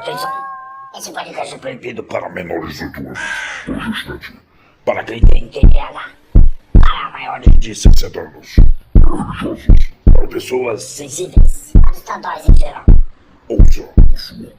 Atenção, esse podcast é proibido para menores de 18 anos, por justamente para quem tem TDAH, para maiores de 60 anos, religiosos, para pessoas sensíveis, a ditadores em geral. Ouça a sua.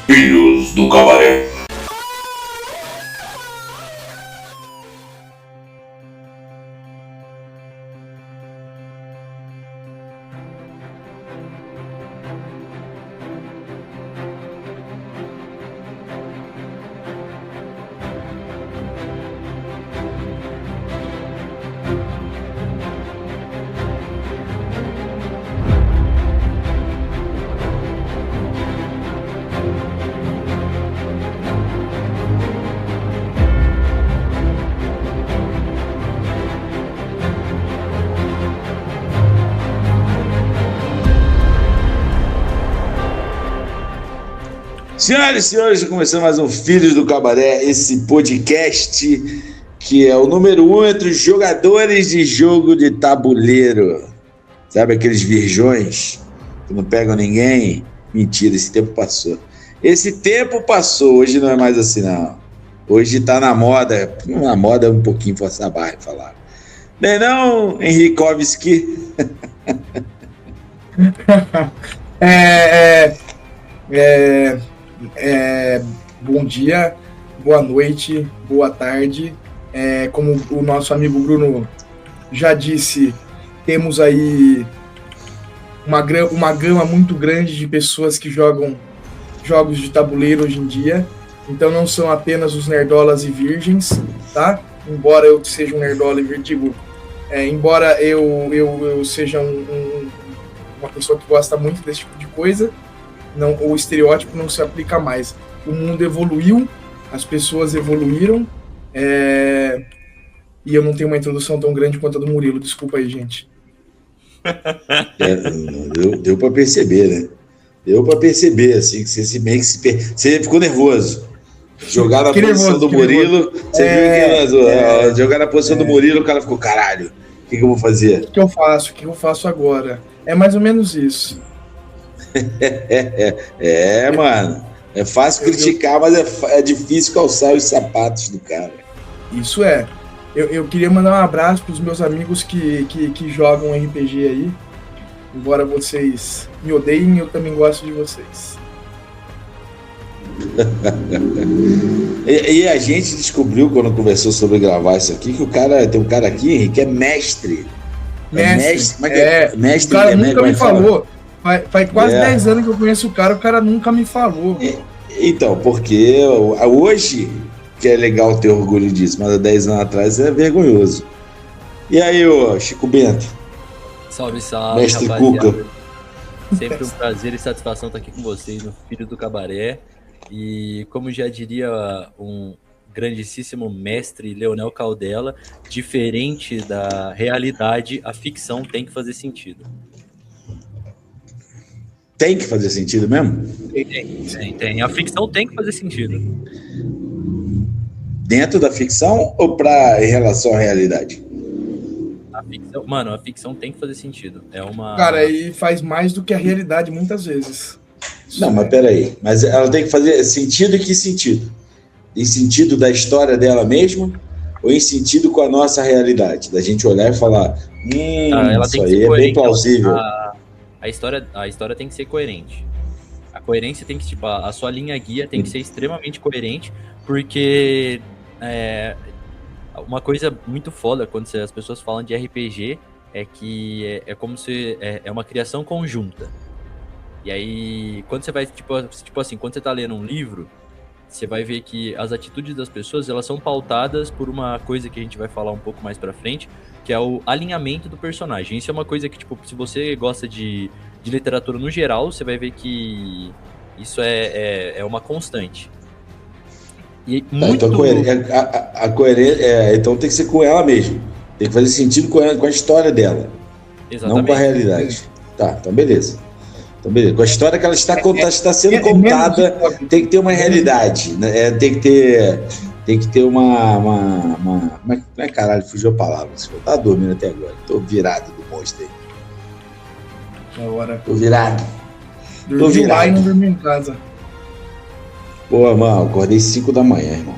Filhos do Cabaré. Senhoras e senhores, começando mais um Filhos do Cabaré, esse podcast que é o número 1 entre os jogadores de jogo de tabuleiro. Sabe aqueles virgões que não pegam ninguém? Mentira, esse tempo passou. Esse tempo passou, hoje não é mais assim não. Hoje tá na moda, na moda é um pouquinho forçar a barra falar. Não, Henrikovski? Bom dia, boa noite, boa tarde. Como o nosso amigo Bruno já disse, temos aí uma gama muito grande de pessoas que jogam jogos de tabuleiro hoje em dia. Então não são apenas os nerdolas e virgens, tá? Embora eu seja um nerdola e virgem, embora eu seja uma pessoa que gosta muito desse tipo de coisa, não, o estereótipo não se aplica mais. O mundo evoluiu, as pessoas evoluíram, e eu não tenho uma introdução tão grande quanto a do Murilo. Desculpa aí, gente. Deu para perceber, né? Deu para perceber, assim, que você ficou nervoso. Jogar na posição do Murilo, você viu que jogar na posição do Murilo, o cara ficou, caralho, o que eu vou fazer? O que eu faço? O que eu faço agora? É mais ou menos isso. Mano. É fácil criticar, mas é difícil calçar os sapatos do cara. Isso é. Eu queria mandar um abraço para os meus amigos que jogam RPG aí. Embora vocês me odeiem, eu também gosto de vocês. E a gente descobriu, quando conversou sobre gravar isso aqui, que tem um cara aqui, Henrique, que é mestre. Mestre. Mestre. O cara nunca me falou. Faz quase 10 anos que eu conheço o cara nunca me falou. Então, porque hoje que é legal ter orgulho disso, mas há 10 anos atrás é vergonhoso. E aí, ô Chico Bento? Salve, salve, Mestre rapaziada. Cuca. Sempre um prazer e satisfação estar aqui com vocês no Filho do Cabaré. E como já diria um grandíssimo mestre Leonel Caldela, diferente da realidade, a ficção tem que fazer sentido. Tem que fazer sentido mesmo? Tem. A ficção tem que fazer sentido. Dentro da ficção ou em relação à realidade? A ficção tem que fazer sentido. Cara, e faz mais do que a realidade muitas vezes. Não, mas peraí. Mas ela tem que fazer sentido em que sentido? Em sentido da história dela mesma ou em sentido com a nossa realidade? Da gente olhar e falar, isso aí é bem plausível. A história tem que ser coerente. A coerência tem que, tipo, a sua linha guia tem que ser extremamente coerente, porque uma coisa muito foda quando as pessoas falam de RPG é que é como se é uma criação conjunta. E aí, quando você vai, tipo assim, quando você tá lendo um livro, você vai ver que as atitudes das pessoas, elas são pautadas por uma coisa que a gente vai falar um pouco mais pra frente, que é o alinhamento do personagem. Isso é uma coisa que, tipo, se você gosta de literatura no geral, você vai ver que isso é uma constante. E muito... Então a coerência, então tem que ser com ela mesmo. Tem que fazer sentido com a história dela. Exatamente. Não com a realidade. Tá, então beleza. Com a história que ela está sendo contada, tem que ter uma realidade. Né? Tem que ter uma como é que caralho, fugiu a palavra. Eu tava dormindo até agora. Tô virado do monstro aí. Da hora. Tô virado. Dormi lá e não dormi em casa. Pô, mano, acordei 5 da manhã, irmão.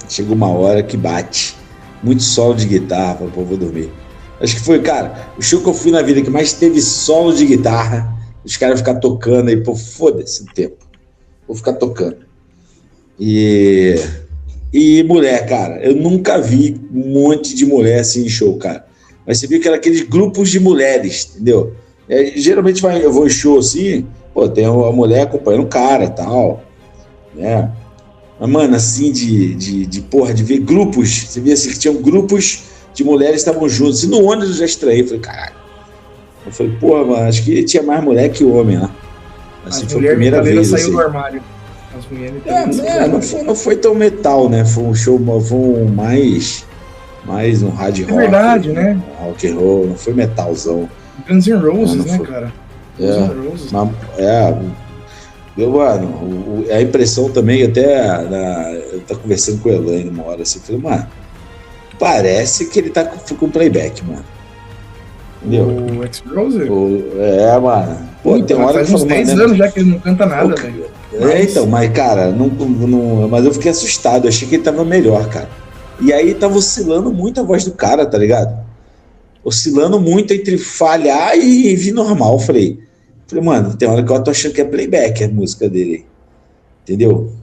Chega uma hora que bate. Muito solo de guitarra. Falei, pô, vou dormir. Acho que foi, cara, o show que eu fui na vida que mais teve solo de guitarra. Os caras ficar tocando aí, pô, foda-se o tempo. Vou ficar tocando. E mulher, cara, eu nunca vi um monte de mulher assim em show, cara. Mas você viu que era aqueles grupos de mulheres, entendeu? Geralmente eu vou em show assim, pô, tem uma mulher acompanhando o cara e tal, né? Mas, mano, assim, de ver grupos, você via assim que tinham grupos de mulheres que estavam juntos. E no ônibus eu já estranhei, falei, caralho. Eu falei, porra, mano, acho que tinha mais mulher que homem lá. Assim, foi a primeira vez. Saiu assim. do armário. As mulheres não foi tão metal, né? Foi um show, mais um hard rock. É verdade, né? Um rock and roll, não foi metalzão. Guns N' Roses, né, foi. Cara? Guns N' Roses. Mano, a impressão também, eu tô conversando com o Elaine uma hora assim, falei, mano, parece que ele tá com playback, mano. Entendeu? O X-Rose? Mano. Pô, tem uma hora faz que uns 10 anos já que ele não canta nada, velho. Então, mas, cara, mas eu fiquei assustado, eu achei que ele tava melhor, cara. E aí tava oscilando muito a voz do cara, tá ligado? Oscilando muito entre falhar e vir normal. Falei, mano, tem hora que eu tô achando que é playback a música dele. Entendeu?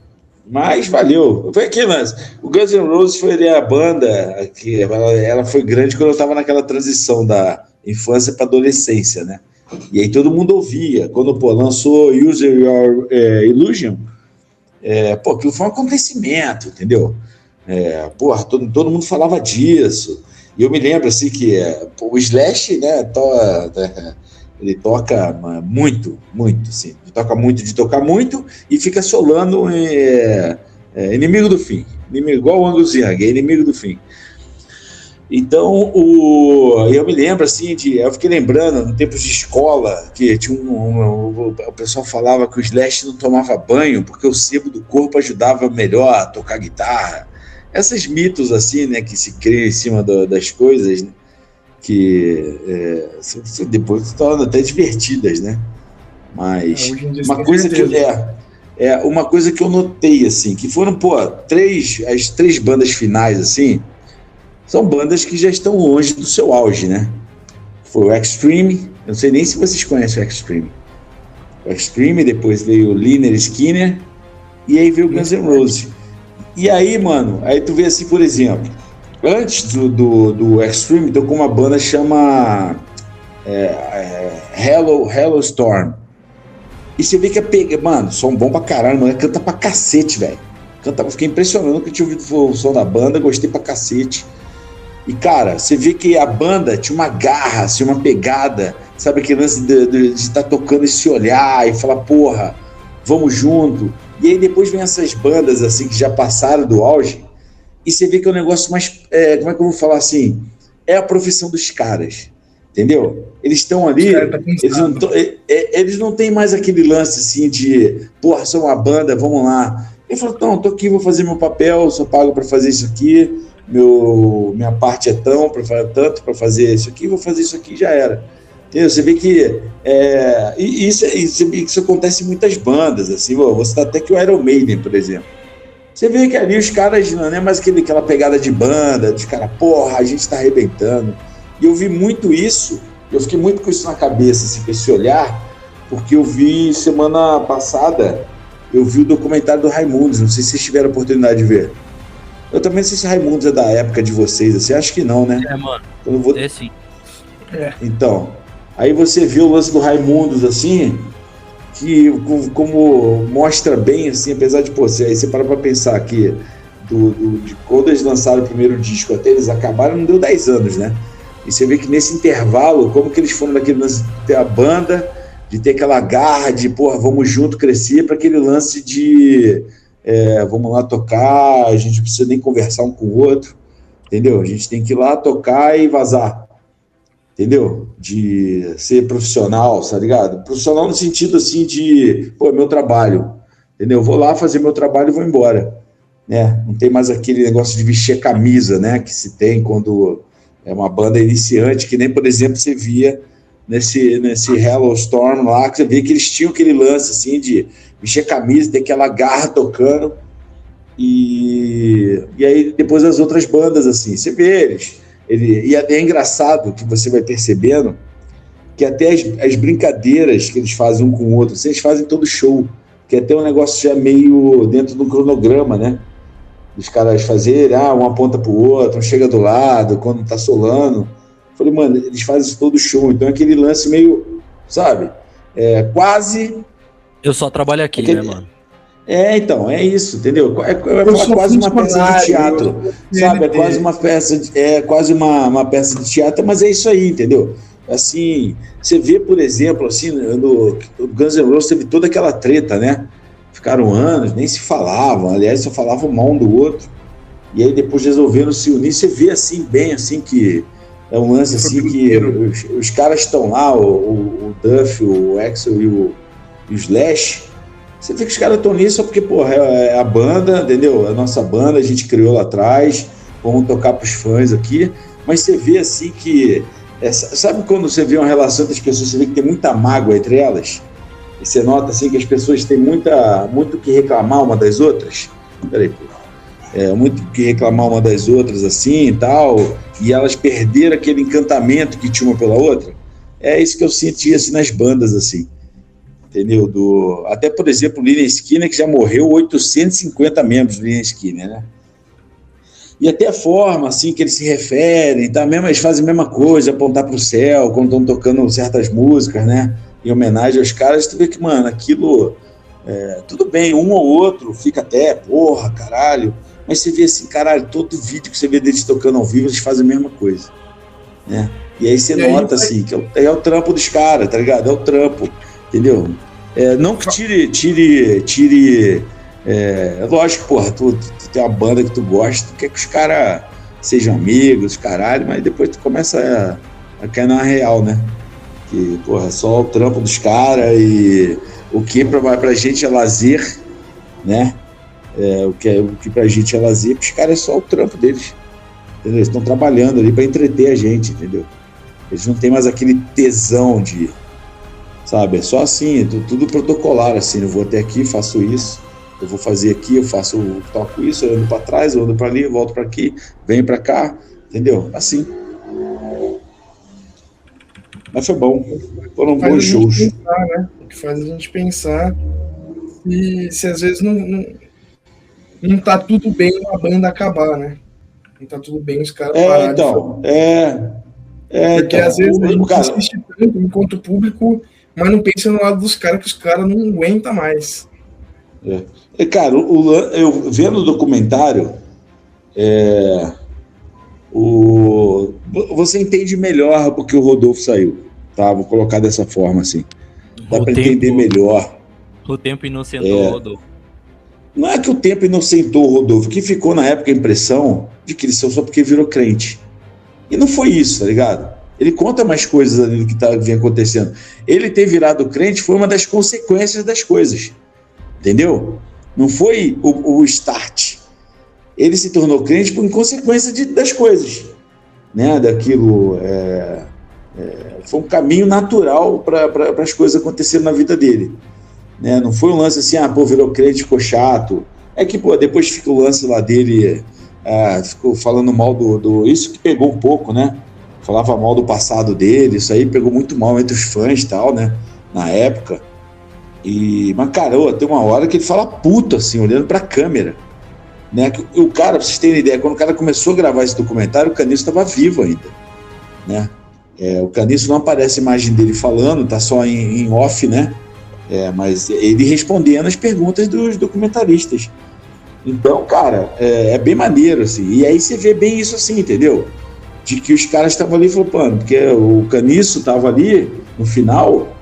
Mas valeu. Foi aqui, mas o Guns N' Roses foi a banda que ela foi grande quando eu tava naquela transição da infância para adolescência, né? E aí todo mundo ouvia. Quando lançou Use Your Illusion, aquilo foi um acontecimento, entendeu? Todo mundo falava disso. E eu me lembro assim que o Slash, né, ele toca muito, assim. Ele toca muito de tocar muito e fica solando inimigo do fim. Igual o Angus Young, é inimigo do fim. Então, eu me lembro assim, eu fiquei lembrando, em tempos de escola, que tinha o pessoal falava que o Slash não tomava banho porque o sebo do corpo ajudava melhor a tocar guitarra. Esses mitos assim, né, que se criam em cima das coisas, né, que depois se tornam até divertidas, né? Mas uma coisa que eu notei, assim, que foram, as 3 bandas finais, assim, são bandas que já estão longe do seu auge, né? Foi o Extreme, eu não sei nem se vocês conhecem o Extreme. O Extreme, depois veio o Lynyrd Skynyrd, e aí veio o Guns N' Roses. E aí, mano, aí tu vê assim, por exemplo, antes do Extreme, tocou uma banda chama Hello Storm. E você vê que mano, som bom pra caralho, mano, canta pra cacete, velho. Fiquei impressionado que eu tinha ouvido o som da banda, gostei pra cacete. E, cara, você vê que a banda tinha uma garra, assim, uma pegada, sabe, aquele lance de estar tocando e se olhar e falar, porra, vamos junto. E aí depois vem essas bandas, assim, que já passaram do auge, e você vê que é um negócio mais, como é que eu vou falar assim, é a profissão dos caras, entendeu? Eles estão ali, eles não têm mais aquele lance, assim, de, porra, sou uma banda, vamos lá. Ele falou, não, tô aqui, vou fazer meu papel, sou pago para fazer isso aqui, minha parte é tanto para fazer isso aqui, vou fazer isso aqui, já era. Entendeu? Você vê que isso acontece em muitas bandas, assim, vou citar até que o Iron Maiden, por exemplo. Você vê que ali os caras não é mais aquela pegada de banda, dos caras, porra, a gente tá arrebentando. E eu vi muito isso, eu fiquei muito com isso na cabeça, assim, com esse olhar, porque eu vi semana passada, eu vi o documentário do Raimundos, não sei se vocês tiveram a oportunidade de ver. Eu também não sei se Raimundos é da época de vocês, assim, acho que não, né? Mano, sim. Então, aí você viu o lance do Raimundos, assim, que como mostra bem, assim, apesar de, aí você para pra pensar que de quando eles lançaram o primeiro disco até eles acabaram, não deu 10 anos, né? E você vê que nesse intervalo, como que eles foram daquele lance de ter a banda, de ter aquela garra de, porra, vamos junto crescer, para aquele lance de vamos lá tocar, a gente não precisa nem conversar um com o outro, entendeu? A gente tem que ir lá tocar e vazar, entendeu? De ser profissional, tá ligado? Profissional no sentido assim de, pô, é meu trabalho, entendeu? Vou lá fazer meu trabalho e vou embora, né? Não tem mais aquele negócio de vestir a camisa, né? Que se tem quando é uma banda iniciante, que nem, por exemplo, você via nesse Hello Storm lá, que você via que eles tinham aquele lance assim de vestir a camisa, ter aquela garra tocando, e aí depois as outras bandas assim, você vê e até é engraçado que você vai percebendo que até as brincadeiras que eles fazem um com o outro, eles fazem todo show, que é até um negócio já meio dentro do cronograma, né? Os caras fazerem, um aponta pro outro, um chega do lado, quando tá solando. Falei, mano, eles fazem todo show, então é aquele lance meio, sabe? Quase... Eu só trabalho aqui, né, mano? Então, é isso, entendeu? É quase uma peça de teatro, sabe? É quase uma peça de teatro, mas é isso aí, entendeu? Assim, você vê, por exemplo, assim, no Guns N' Roses teve toda aquela treta, né? Ficaram anos, nem se falavam, aliás, só falavam mal um do outro, e aí depois resolveram se unir. Você vê, assim, bem, assim, que é um lance, assim, que os caras estão lá, o Duff, o Axl e o Slash. Você vê que os caras estão nisso só porque, porra, é a banda, entendeu? É a nossa banda, a gente criou lá atrás, vamos tocar pros fãs aqui, mas você vê, assim, que... sabe quando você vê uma relação entre as pessoas, você vê que tem muita mágoa entre elas? E você nota, assim, que as pessoas têm muito o que reclamar uma das outras? Peraí, pô. Muito o que reclamar uma das outras, assim, e tal, e elas perderam aquele encantamento que tinha uma pela outra. É isso que eu senti, assim, nas bandas, assim. Entendeu? Até, por exemplo, o Lynyrd Skynyrd, que já morreu 850 membros do Lynyrd Skynyrd, né? E até a forma, assim, que eles se referem, tá? Eles fazem a mesma coisa, apontar pro céu, quando estão tocando certas músicas, né? Em homenagem aos caras, tu vê que, mano, aquilo... tudo bem, um ou outro fica até, porra, caralho, mas você vê assim, caralho, todo vídeo que você vê deles tocando ao vivo, eles fazem a mesma coisa, né? E aí você nota, assim, que é o trampo dos caras, tá ligado? É o trampo, entendeu? Não que tire lógico, porra, tu tem uma banda que tu gosta, tu quer que os caras sejam amigos, caralho, mas depois tu começa a cair na real, né? Que, porra, só o trampo dos caras e o que pra gente é lazer, né? O que pra gente é lazer, pros caras é só o trampo deles, entendeu? Eles estão trabalhando ali pra entreter a gente, entendeu? Eles não tem mais aquele tesão de, sabe? É só assim, tudo protocolar, assim, eu vou até aqui, faço isso, eu vou fazer aqui, eu toco isso, eu ando pra trás, eu ando pra ali, eu volto pra aqui, venho pra cá, entendeu? Assim. Mas foi bom, foram bons shows. Pensar, né? O que faz a gente pensar se às vezes não tá tudo bem a banda acabar, né? Não tá tudo bem os caras pararem. Porque às vezes a gente assiste tanto enquanto público, mas não pensa no lado dos caras, que os caras não aguentam mais. Cara, eu vendo o documentário, você entende melhor porque o Rodolfo saiu, tá? Vou colocar dessa forma, assim. Dá para entender melhor. O tempo inocentou o Rodolfo. Não é que o tempo inocentou o Rodolfo, que ficou na época a impressão de que ele saiu só porque virou crente. E não foi isso, tá ligado? Ele conta mais coisas ali do que vinha acontecendo. Ele ter virado crente foi uma das consequências das coisas, entendeu? Não foi o start. Ele se tornou crente por consequência das coisas, né? Daquilo foi um caminho natural para as coisas acontecerem na vida dele, né? Não foi um lance assim, virou crente, ficou chato. É que, depois fica o lance lá dele, ficou falando mal isso que pegou um pouco, né? Falava mal do passado dele, isso aí pegou muito mal entre os fãs e tal, né? Na época. Mas, cara, tem uma hora que ele fala puto, assim, olhando pra câmera, né? O cara, pra vocês terem ideia, quando o cara começou a gravar esse documentário, o Caniço estava vivo ainda, né? O Caniço não aparece a imagem dele falando, tá só em off, né? Mas ele respondendo as perguntas dos documentaristas. Então, cara, é bem maneiro, assim. E aí você vê bem isso assim, entendeu? de que os caras estavam ali flopando, porque o Caniço estava ali no final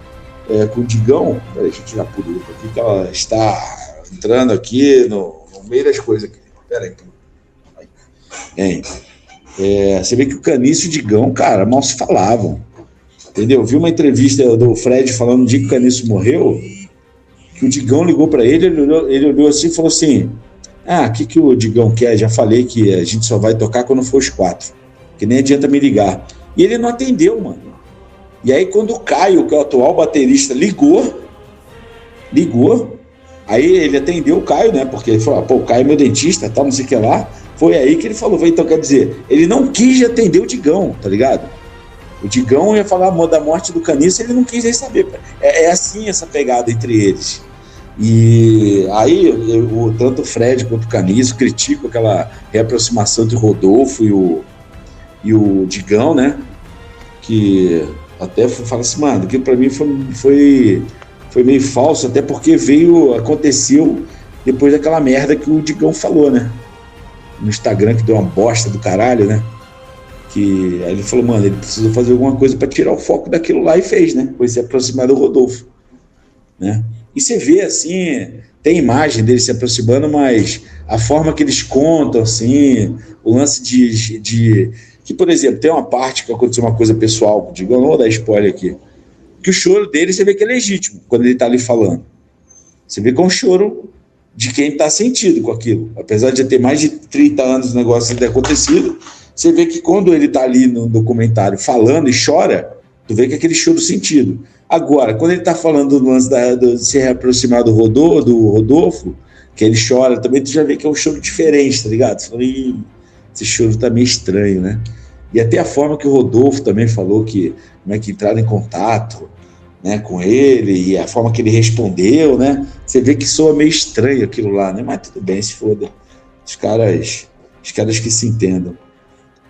com o Digão. Peraí, deixa eu tirar por último aqui, que ela está entrando aqui no meio das coisas aqui. Peraí. Você vê que o Caniço e o Digão, cara, mal se falavam. Entendeu? Vi uma entrevista do Fred falando no dia que o Caniço morreu, que o Digão ligou para ele, ele olhou assim e falou assim: o que o Digão quer? Já falei que a gente só vai tocar quando for os 4, que nem adianta me ligar. E ele não atendeu, mano. E aí quando o Caio, que é o atual baterista, ligou, aí ele atendeu o Caio, né, porque ele falou, o Caio é meu dentista, tal, não sei o que lá. Foi aí que ele falou, então quer dizer, ele não quis atender o Digão, tá ligado? O Digão ia falar da morte do Caniço, ele não quis nem saber. É assim essa pegada entre eles. E aí, tanto o Fred quanto o Caniço criticam aquela reaproximação entre o Rodolfo e o Digão, né? Que até fala assim, mano, que pra mim foi meio falso, até porque aconteceu depois daquela merda que o Digão falou, né? No Instagram, que deu uma bosta do caralho, né? Que aí ele falou, mano, ele precisou fazer alguma coisa pra tirar o foco daquilo lá e fez, né? Foi se aproximar do Rodolfo, né? E você vê, assim, tem imagem deles se aproximando, mas a forma que eles contam, assim, o lance de que, por exemplo, tem uma parte que aconteceu uma coisa pessoal, digo, eu não vou dar spoiler aqui, que o choro dele, você vê que é legítimo, quando ele tá ali falando. Você vê que é um choro de quem tá sentido com aquilo. Apesar de ter mais de 30 anos o negócio ter acontecido, você vê que quando ele tá ali no documentário falando e chora, tu vê que é aquele choro sentido. Agora, quando ele tá falando do lance de se reaproximar do Rodolfo, que ele chora também, tu já vê que é um choro diferente, tá ligado? Você fala, esse choro tá meio estranho, né? E até a forma que o Rodolfo também falou que entraram em contato, né, com ele, e a forma que ele respondeu, né? Você vê que soa meio estranho aquilo lá, né? Mas tudo bem, se foda. Os caras que se entendam.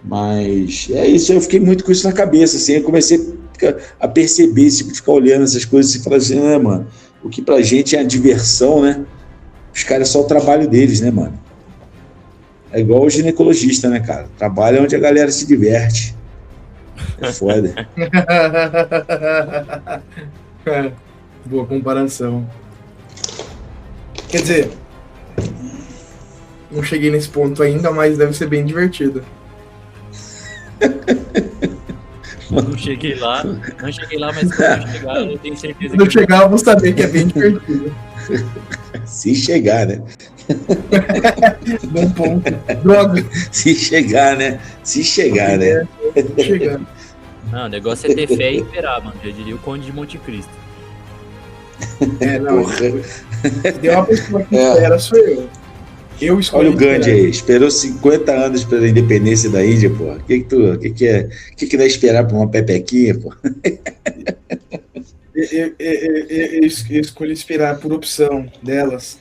Mas é isso, eu fiquei muito com isso na cabeça, assim, eu comecei a perceber, tipo, ficar olhando essas coisas e falar assim, né, mano, o que pra gente é a diversão, né? Os caras é só o trabalho deles, né, mano? É igual o ginecologista, né, cara? Trabalho é onde a galera se diverte. É foda. Boa comparação. Quer dizer, não cheguei nesse ponto ainda, mas deve ser bem divertido. Não cheguei lá, mas quando eu chegar, eu tenho certeza Quando eu chegar, eu vou saber que é bem divertido. Se chegar, né? Bom ponto. Droga. Se chegar, né? Chegar. Não, o negócio é ter fé e esperar, mano. Já diria o Conde de Monte Cristo. Não. Se tem uma pessoa que espera, sou eu. Eu escolhi. Olha o Gandhi aí, esperou 50 anos pela independência da Índia, pô. O que dá esperar pra uma pepequinha, pô? Eu escolhi esperar por opção delas.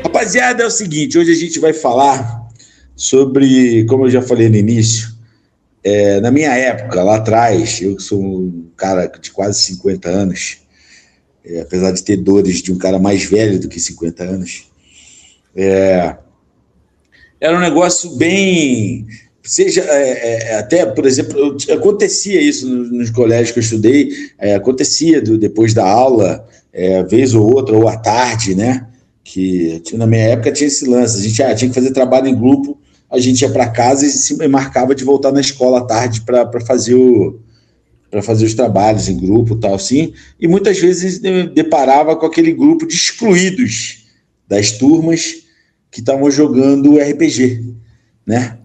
Rapaziada, é o seguinte, hoje a gente vai falar sobre, como eu já falei no início, na minha época, lá atrás, eu que sou um cara de quase 50 anos, apesar de ter dores de um cara mais velho do que 50 anos, era um negócio bem... até, por exemplo, acontecia isso nos colégios que eu estudei, acontecia depois da aula, vez ou outra, ou à tarde, né? Que na minha época tinha esse lance, a gente tinha que fazer trabalho em grupo, a gente ia para casa e marcava de voltar na escola à tarde para fazer os trabalhos em grupo e tal, assim, e muitas vezes deparava com aquele grupo de excluídos das turmas que estavam jogando RPG, né?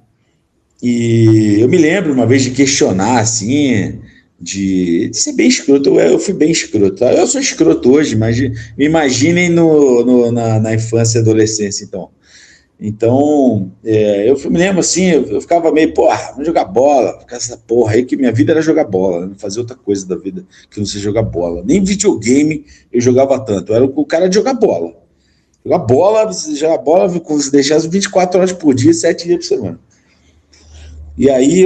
E eu me lembro uma vez de questionar, assim, de ser bem escroto. Eu fui bem escroto, tá? Eu sou escroto hoje, mas me imaginem na infância e adolescência, então eu me lembro assim, eu ficava meio, vamos jogar bola, ficar essa porra aí, que minha vida era jogar bola, não fazer outra coisa da vida que não seja jogar bola, nem videogame eu jogava tanto, eu era o cara de jogar bola, Jogar bola, você deixasse 24 horas por dia, 7 dias por semana. E aí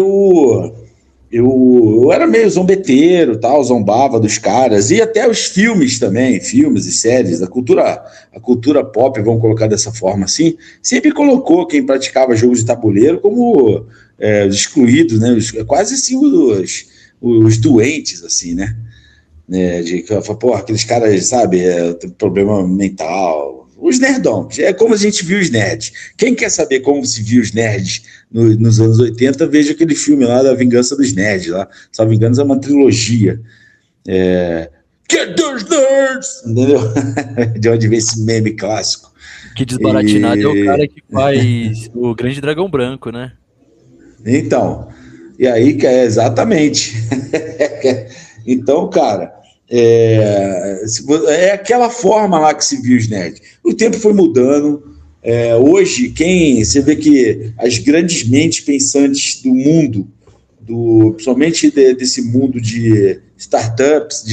eu era meio zombeteiro, tal, zombava dos caras, e até os filmes também, filmes e séries, a cultura pop, vamos colocar dessa forma assim, sempre colocou quem praticava jogos de tabuleiro como os excluídos, né? Quase assim os doentes, assim, né? Porra, aqueles caras, sabe, tem problema mental. Os nerdões, é como a gente viu os nerds. Quem quer saber como se viu os nerds nos anos 80, veja aquele filme lá da Vingança dos Nerds, lá. Se não me engano, é uma trilogia. Get those nerds! Entendeu? De onde vem esse meme clássico. Que desbaratinado é o cara que faz o Grande Dragão Branco, né? Então, e aí, exatamente. Então, cara, é aquela forma lá que se viu os nerds. O tempo foi mudando. Hoje, você vê que as grandes mentes pensantes do mundo, principalmente desse mundo de startups,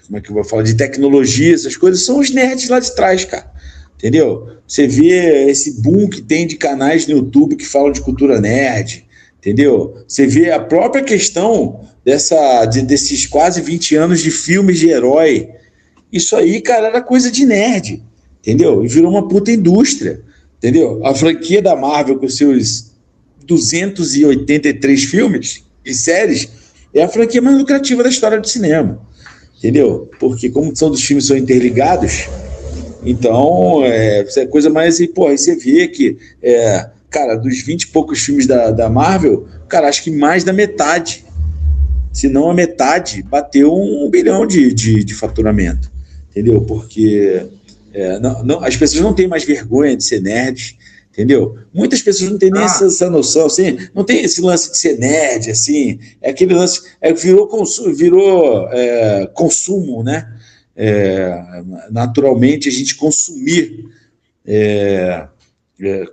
como é que eu vou falar, de tecnologia, essas coisas, são os nerds lá de trás, cara. Entendeu? Você vê esse boom que tem de canais no YouTube que falam de cultura nerd. Entendeu? Você vê a própria questão desses quase 20 anos de filmes de herói. Isso aí, cara, era coisa de nerd. Entendeu? E virou uma puta indústria. Entendeu? A franquia da Marvel, com seus 283 filmes e séries, é a franquia mais lucrativa da história do cinema. Entendeu? Porque como os filmes são interligados, então é coisa mais... E, porra, aí você vê que... cara, dos 20 e poucos filmes da Marvel, cara, acho que mais da metade, se não a metade, bateu 1 bilhão de faturamento, entendeu? Porque as pessoas não têm mais vergonha de ser nerds, entendeu? Muitas pessoas não têm nem essa noção, assim, não tem esse lance de ser nerd, assim, é aquele lance, virou consumo, né? Naturalmente, a gente consumir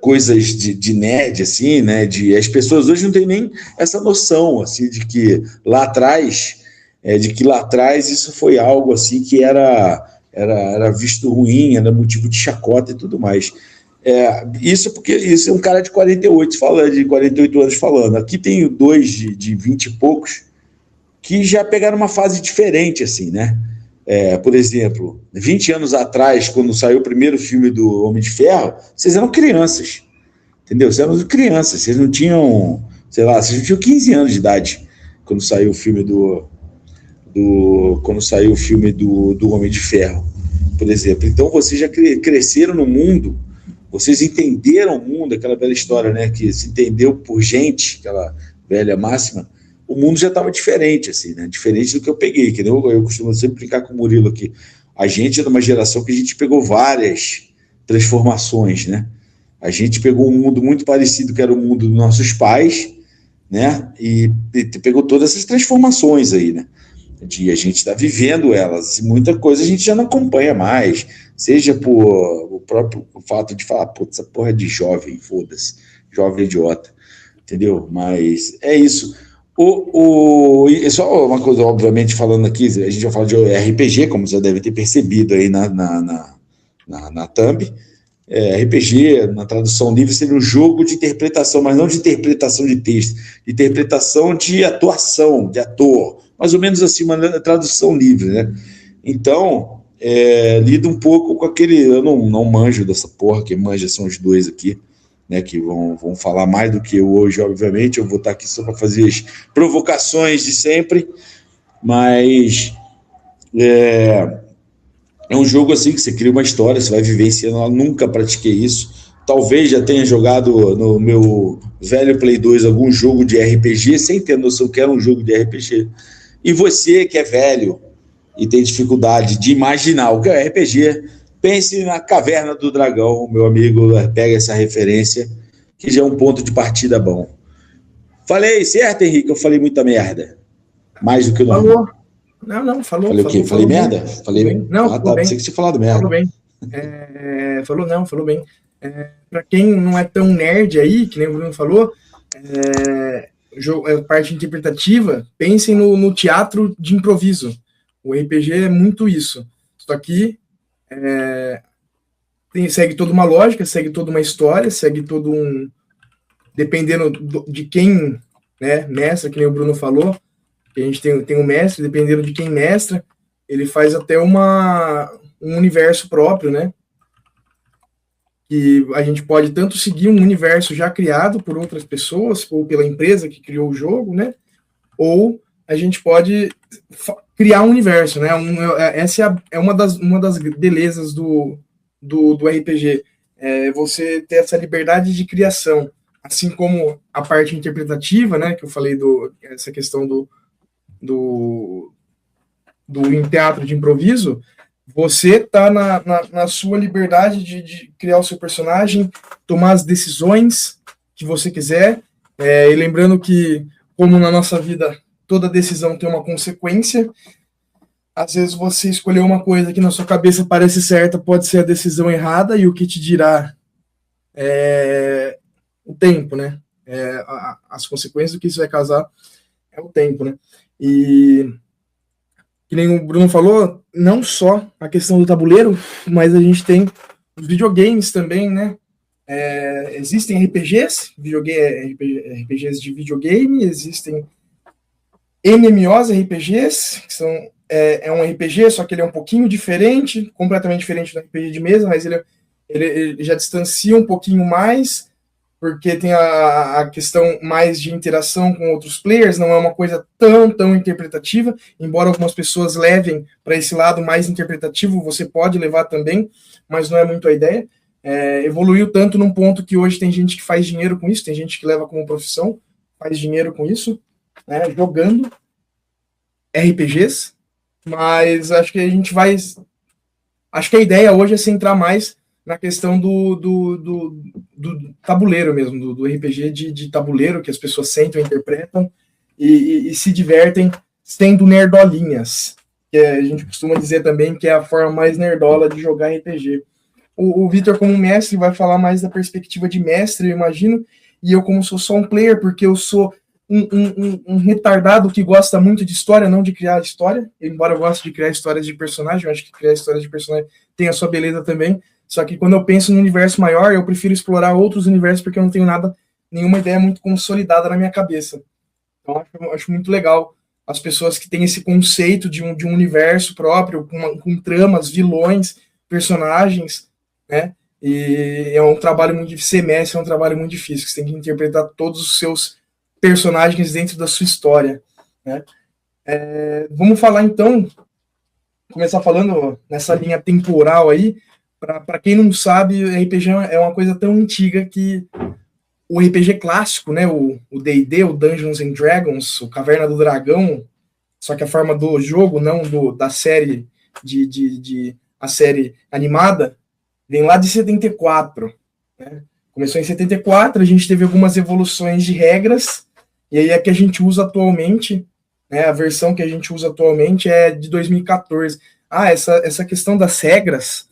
coisas de nerd, assim, né? As pessoas hoje não têm nem essa noção, assim, de que lá atrás isso foi algo assim que era visto ruim, era motivo de chacota e tudo mais. Isso porque isso é um cara de 48 anos falando. Aqui tem dois de 20 e poucos que já pegaram uma fase diferente, assim, né? Por exemplo, 20 anos atrás, quando saiu o primeiro filme do Homem de Ferro, vocês eram crianças, entendeu? Vocês eram crianças, vocês não tinham, sei lá, vocês não tinham 15 anos de idade quando saiu o filme do Homem de Ferro, por exemplo. Então vocês já cresceram no mundo, vocês entenderam o mundo, aquela velha história, né, que se entendeu por gente, aquela velha máxima. O mundo já estava diferente, assim, né? Diferente do que eu peguei, que eu costumo sempre brincar com o Murilo aqui. A gente é de uma geração que a gente pegou várias transformações, né? A gente pegou um mundo muito parecido que era o mundo dos nossos pais, né? E pegou todas essas transformações aí, né? A gente está vivendo elas, e muita coisa a gente já não acompanha mais, seja por o próprio fato de falar, putz, essa porra é de jovem, foda-se, jovem idiota, entendeu? Mas é isso. Só uma coisa, obviamente, falando aqui, a gente vai falar de RPG, como você deve ter percebido aí na thumb. RPG, na tradução livre, seria um jogo de interpretação, mas não de interpretação de texto, de interpretação de atuação, de ator, mais ou menos assim, uma tradução livre, né? Então, lida um pouco com aquele... Eu não manjo dessa porra, quem manja são os dois aqui, né, que vão falar mais do que eu hoje, obviamente. Eu vou estar aqui só para fazer as provocações de sempre, mas é um jogo assim que você cria uma história, você vai vivenciando. Eu nunca pratiquei isso, talvez já tenha jogado no meu velho Play 2 algum jogo de RPG, sem ter noção que era um jogo de RPG. E você que é velho e tem dificuldade de imaginar o que é RPG, pense na Caverna do Dragão, meu amigo, pega essa referência, que já é um ponto de partida bom. Falei certo, Henrique? Eu falei muita merda. Mais do que o nome. Falou. Não, falou. Falei o quê? Falei merda? Bem. Falei bem? Não, falou bem. Pensei que você falado merda. Falou bem. Falou bem. Para quem não é tão nerd aí, que nem o Bruno falou, parte interpretativa, pensem no teatro de improviso. O RPG é muito isso. Só que segue toda uma lógica, segue toda uma história, segue todo um... Dependendo de quem, né, mestra, que nem o Bruno falou, que a gente tem um mestre, dependendo de quem mestra, ele faz até um universo próprio, né? Que a gente pode tanto seguir um universo já criado por outras pessoas, ou pela empresa que criou o jogo, né? Ou a gente pode criar um universo, né? Essa é uma das belezas do RPG. Você ter essa liberdade de criação, assim como a parte interpretativa, né? Que eu falei essa questão do em teatro de improviso. Você tá na sua liberdade de criar o seu personagem, tomar as decisões que você quiser, e lembrando que, como na nossa vida, toda decisão tem uma consequência. Às vezes você escolheu uma coisa que na sua cabeça parece certa, pode ser a decisão errada, e o que te dirá o tempo, né? As consequências do que isso vai causar é o tempo, né? E que nem o Bruno falou, não só a questão do tabuleiro, mas a gente tem os videogames também, né? Existem RPGs, RPGs de videogame, existem MMOs RPGs, que são um RPG, só que ele é um pouquinho diferente, completamente diferente do RPG de mesa, mas ele já distancia um pouquinho mais, porque tem a questão mais de interação com outros players, não é uma coisa tão interpretativa, embora algumas pessoas levem para esse lado mais interpretativo, você pode levar também, mas não é muito a ideia. Evoluiu tanto num ponto que hoje tem gente que faz dinheiro com isso, tem gente que leva como profissão, faz dinheiro com isso, né, jogando RPGs, mas acho que acho que a ideia hoje é centrar mais na questão do tabuleiro mesmo, do RPG de tabuleiro, que as pessoas sentam, interpretam e se divertem sendo nerdolinhas, que a gente costuma dizer também que é a forma mais nerdola de jogar RPG. O Vitor, como mestre, vai falar mais da perspectiva de mestre, eu imagino, e eu, como sou só um player, porque eu sou um retardado que gosta muito de história, não de criar história, embora eu goste de criar histórias de personagem, eu acho que criar histórias de personagem tem a sua beleza também. Só que quando eu penso no universo maior, eu prefiro explorar outros universos porque eu não tenho nenhuma ideia muito consolidada na minha cabeça. Então, eu acho muito legal as pessoas que têm esse conceito de um universo próprio, com tramas, vilões, personagens, né? E é um trabalho muito difícil. Ser mestre é um trabalho muito difícil, você tem que interpretar todos os seus personagens dentro da sua história, né? Vamos falar, então, começar falando nessa linha temporal aí. Para quem não sabe, o RPG é uma coisa tão antiga que o RPG clássico, né, o D&D, o Dungeons and Dragons, o Caverna do Dragão, só que a forma do jogo, não da série, a série animada, vem lá de 74. Né? Começou em 74, a gente teve algumas evoluções de regras, e aí a que a gente usa atualmente, né, a versão que a gente usa atualmente é de 2014. Essa questão das regras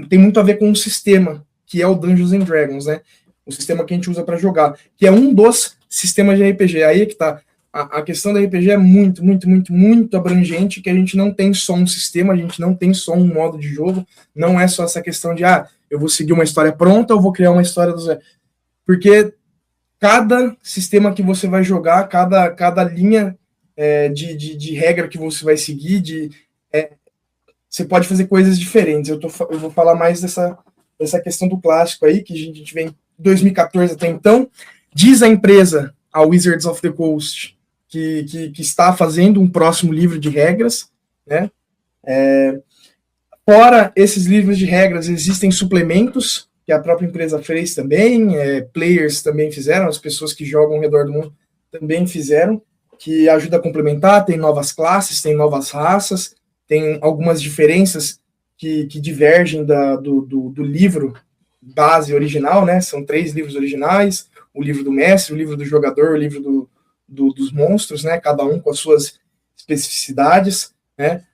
tem muito a ver com o sistema, que é o Dungeons and Dragons, né? O sistema que a gente usa para jogar, que é um dos sistemas de RPG. Aí é que tá. A questão da RPG é muito abrangente, que a gente não tem só um sistema, a gente não tem só um modo de jogo, não é só essa questão de, eu vou seguir uma história pronta, ou vou criar uma história do zero. Porque cada sistema que você vai jogar, cada linha de regra que você vai seguir, você pode fazer coisas diferentes. Eu vou falar mais dessa questão do clássico aí, que a gente vem em 2014 até então. Diz a empresa, a Wizards of the Coast, que está fazendo um próximo livro de regras, né? Fora esses livros de regras, existem suplementos, que a própria empresa fez também, players também fizeram, as pessoas que jogam ao redor do mundo também fizeram, que ajuda a complementar, tem novas classes, tem novas raças, tem algumas diferenças que divergem do livro base original, né? São 3 livros originais, o livro do mestre, o livro do jogador, o livro dos monstros, né? Cada um com as suas especificidades, né?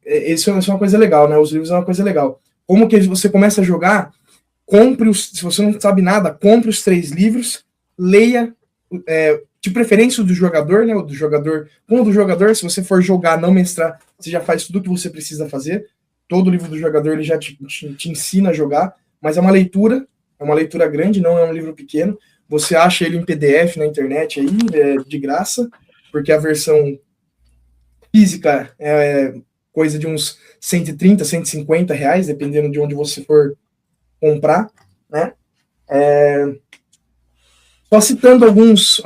Isso é uma coisa legal, né? Os livros é uma coisa legal. Como que você começa a jogar, se você não sabe nada, compre os 3 livros, leia, de preferência o do jogador, né? O do jogador, com o do jogador, se você for jogar, não mestrar, você já faz tudo o que você precisa fazer. Todo livro do jogador ele já te ensina a jogar, mas é uma leitura grande, não é um livro pequeno. Você acha ele em PDF na internet aí, de graça, porque a versão física é coisa de uns 130, 150 reais, dependendo de onde você for comprar, né? Só citando alguns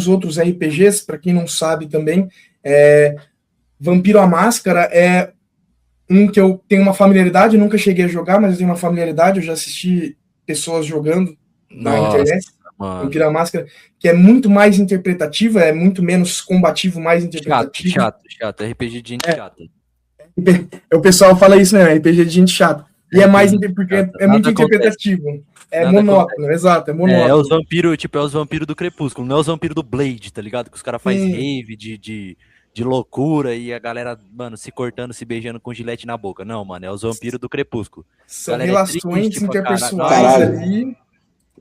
outros RPGs, para quem não sabe também, Vampiro à Máscara é um que eu tenho uma familiaridade, nunca cheguei a jogar, mas eu tenho uma familiaridade, eu já assisti pessoas jogando na internet. Vampiro à Máscara, que é muito mais interpretativa, é muito menos combativo, mais interpretativo. Chato, RPG de gente chata. O pessoal fala isso, né? RPG de gente chata. E é mais porque é muito interpretativo. É monótono, exato, é monótono. É os vampiros, tipo, é os vampiros do Crepúsculo, não é os vampiros do Blade, tá ligado? Que os caras fazem rave de loucura e a galera, mano, se cortando, se beijando com gilete na boca. Não, mano, é os vampiros do Crepúsculo. São relações interpessoais ali.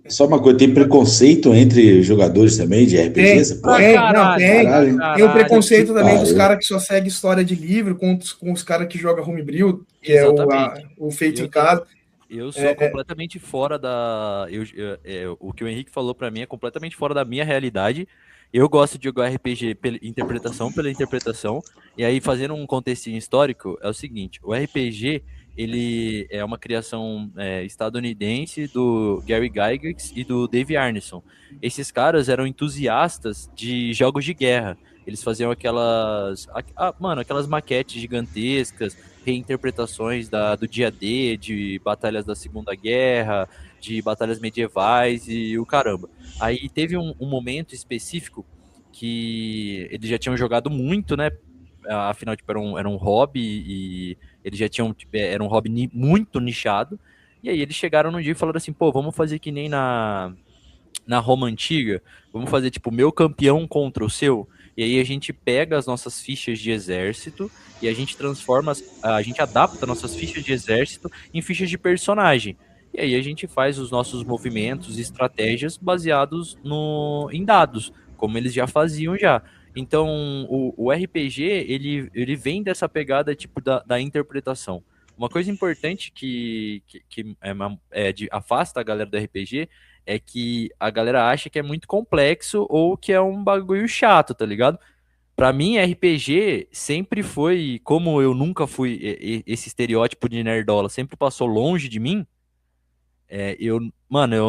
Só uma coisa, tem preconceito entre jogadores também de RPG? Tem o preconceito também dos caras que só seguem história de livro com os caras que jogam homebrew, que exatamente. É o feito em casa. Eu sou completamente fora da... o que o Henrique falou pra mim é completamente fora da minha realidade. Eu gosto de jogar RPG pela interpretação. E aí, fazendo um contextinho histórico, é o seguinte, o RPG... ele é uma criação estadunidense do Gary Gygax e do Dave Arneson. Esses caras eram entusiastas de jogos de guerra. Eles faziam aquelas maquetes gigantescas, reinterpretações do dia D, de batalhas da Segunda Guerra, de batalhas medievais e o caramba. Aí teve um momento específico que eles já tinham jogado muito, né? Afinal, tipo, era um hobby e eles já tinham, era um hobby muito nichado, e aí eles chegaram num dia e falaram assim, pô, vamos fazer que nem na Roma Antiga, vamos fazer, tipo, meu campeão contra o seu, e aí a gente pega as nossas fichas de exército, e a gente a gente adapta nossas fichas de exército em fichas de personagem, e aí a gente faz os nossos movimentos e estratégias baseados em dados, como eles já faziam já. Então, o RPG, ele vem dessa pegada, tipo, da interpretação. Uma coisa importante que afasta a galera do RPG é que a galera acha que é muito complexo ou que é um bagulho chato, tá ligado? Pra mim, RPG sempre foi, como eu nunca fui, esse estereótipo de nerdola sempre passou longe de mim, eu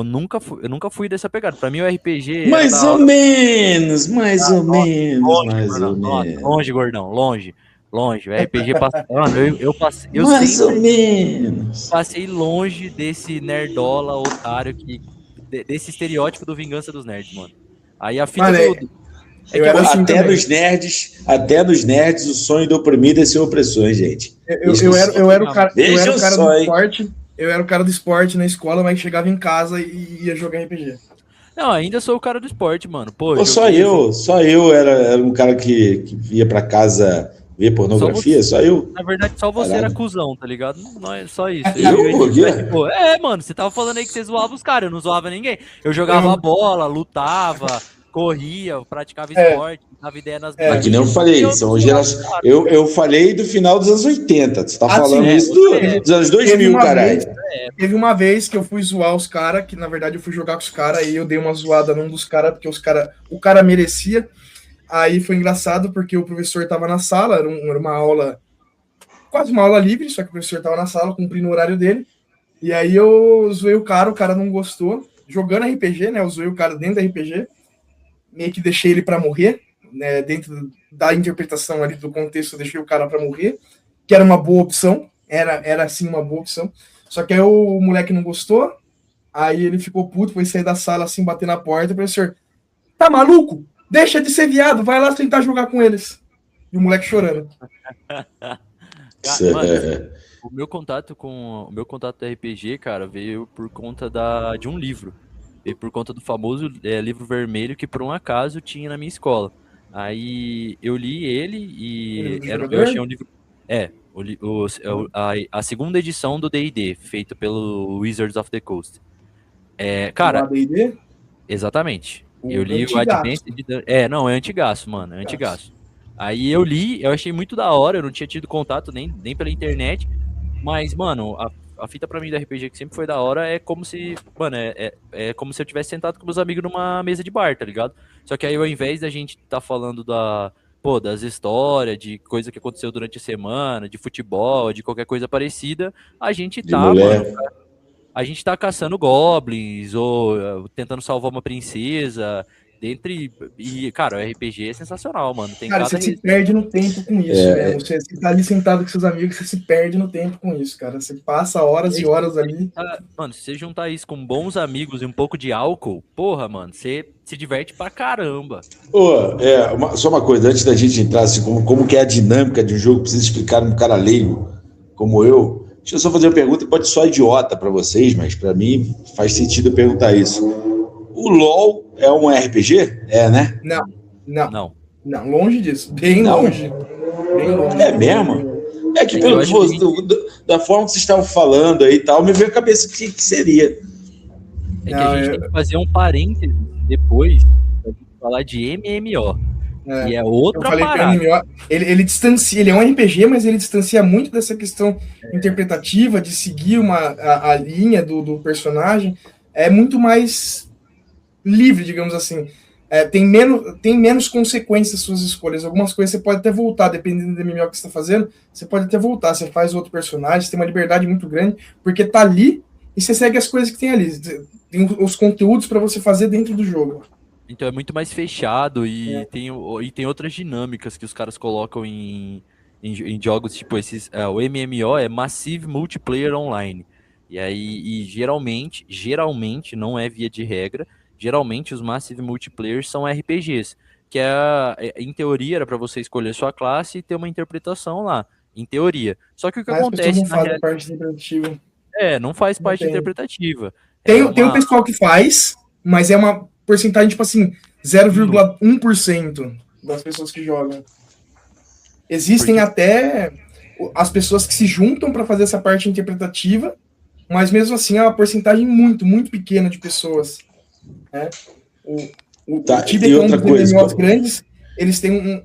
nunca fui dessa pegada. Pra mim, o RPG. Mais ou menos. Longe, gordão, longe. O RPG passa. Mano, eu passei. Mais ou menos. Passei longe desse nerdola otário, desse estereótipo do Vingança dos Nerds, mano. Aí a fita até nos nerds, o sonho do oprimido é ser opressor, gente. Eu era o cara do esporte. Eu era o cara do esporte na escola, mas chegava em casa e ia jogar RPG. Não, ainda sou o cara do esporte, mano. Pô, só eu era um cara que ia pra casa ver pornografia, só eu. Na verdade, só você era cuzão, tá ligado? Não é só isso. Mano, você tava falando aí que você zoava os caras, eu não zoava ninguém. Eu jogava bola, lutava, corria, praticava esporte, dava ideia nas Aqui não eu falei, eu falei do final dos anos 80, você tá falando isso dos anos 2000, caralho. Teve uma vez que eu fui zoar os caras, que na verdade eu fui jogar com os caras, e eu dei uma zoada num dos caras, porque o cara merecia. Aí foi engraçado, porque o professor tava na sala, era uma aula, quase uma aula livre, só que o professor tava na sala, cumprindo o horário dele, e aí eu zoei o cara não gostou, jogando RPG, né, eu zoei o cara dentro da RPG, meio que deixei ele pra morrer, né, dentro da interpretação ali do contexto, eu deixei o cara pra morrer, que era uma boa opção, era assim uma boa opção, só que aí o moleque não gostou, aí ele ficou puto, foi sair da sala assim, bater na porta, o professor, tá maluco? Deixa de ser viado, vai lá tentar jogar com eles. E o moleque chorando. Mano, o meu contato do RPG, cara, veio por conta de um livro. Veio por conta do famoso livro vermelho que por um acaso tinha na minha escola. Aí eu li ele e eu achei um livro. A segunda edição do D&D, feito pelo Wizards of the Coast. Cara. D&D? Exatamente. Eu li o Advanced... não, é antigaço, mano, é antigaço. Aí eu li, eu achei muito da hora, eu não tinha tido contato nem pela internet, mas, mano, a fita pra mim do RPG que sempre foi da hora é como se, mano, é como se eu tivesse sentado com meus amigos numa mesa de bar, tá ligado? Só que aí ao invés da gente tá falando das histórias, de coisa que aconteceu durante a semana, de futebol, de qualquer coisa parecida, a gente De tá, mulher. mano, a gente tá caçando goblins ou tentando salvar uma princesa. E, cara, o RPG é sensacional, mano. Tem Cara, cada. você se perde no tempo com isso mesmo. Você tá ali sentado com seus amigos, você se perde no tempo com isso, cara. Você passa horas e horas ali. Mano, se você juntar isso com bons amigos e um pouco de álcool, porra, mano, você se diverte pra caramba. Só uma coisa, antes da gente entrar, assim, como que é a dinâmica de um jogo, precisa explicar um cara leigo como eu. Deixa eu só fazer uma pergunta, pode soar idiota pra vocês, mas pra mim faz sentido eu perguntar isso. O LoL é um RPG? É, né? Não, longe disso. Bem Não? longe. Bem longe. É mesmo? É que pelo da forma que vocês estavam falando aí e tal, me veio a cabeça que seria. É que a gente tem que fazer um parênteses depois pra gente falar de MMO. E é outra parada. MMO, ele distancia, ele é um RPG, mas ele distancia muito dessa questão interpretativa de seguir a linha do personagem. É muito mais livre, digamos assim. Tem menos consequências suas escolhas. Algumas coisas você pode até voltar, dependendo do MMO que você está fazendo, você pode até voltar. Você faz outro personagem, você tem uma liberdade muito grande, porque tá ali e você segue as coisas que tem ali. Tem os conteúdos para você fazer dentro do jogo. Então é muito mais fechado e tem outras dinâmicas que os caras colocam em jogos tipo esses. O MMO é Massive Multiplayer Online. E aí, geralmente, não é via de regra, geralmente os Massive Multiplayer são RPGs, que em teoria era para você escolher sua classe e ter uma interpretação lá, em teoria. Só que o que acontece não faz parte interpretativa. não faz parte interpretativa. Tem um pessoal que faz, mas é uma porcentagem, tipo assim, 0,1% das pessoas que jogam. Existem até as pessoas que se juntam para fazer essa parte interpretativa, mas mesmo assim é uma porcentagem muito, muito pequena de pessoas. Né? O Tibia, que é um dos MMOs grandes, eles têm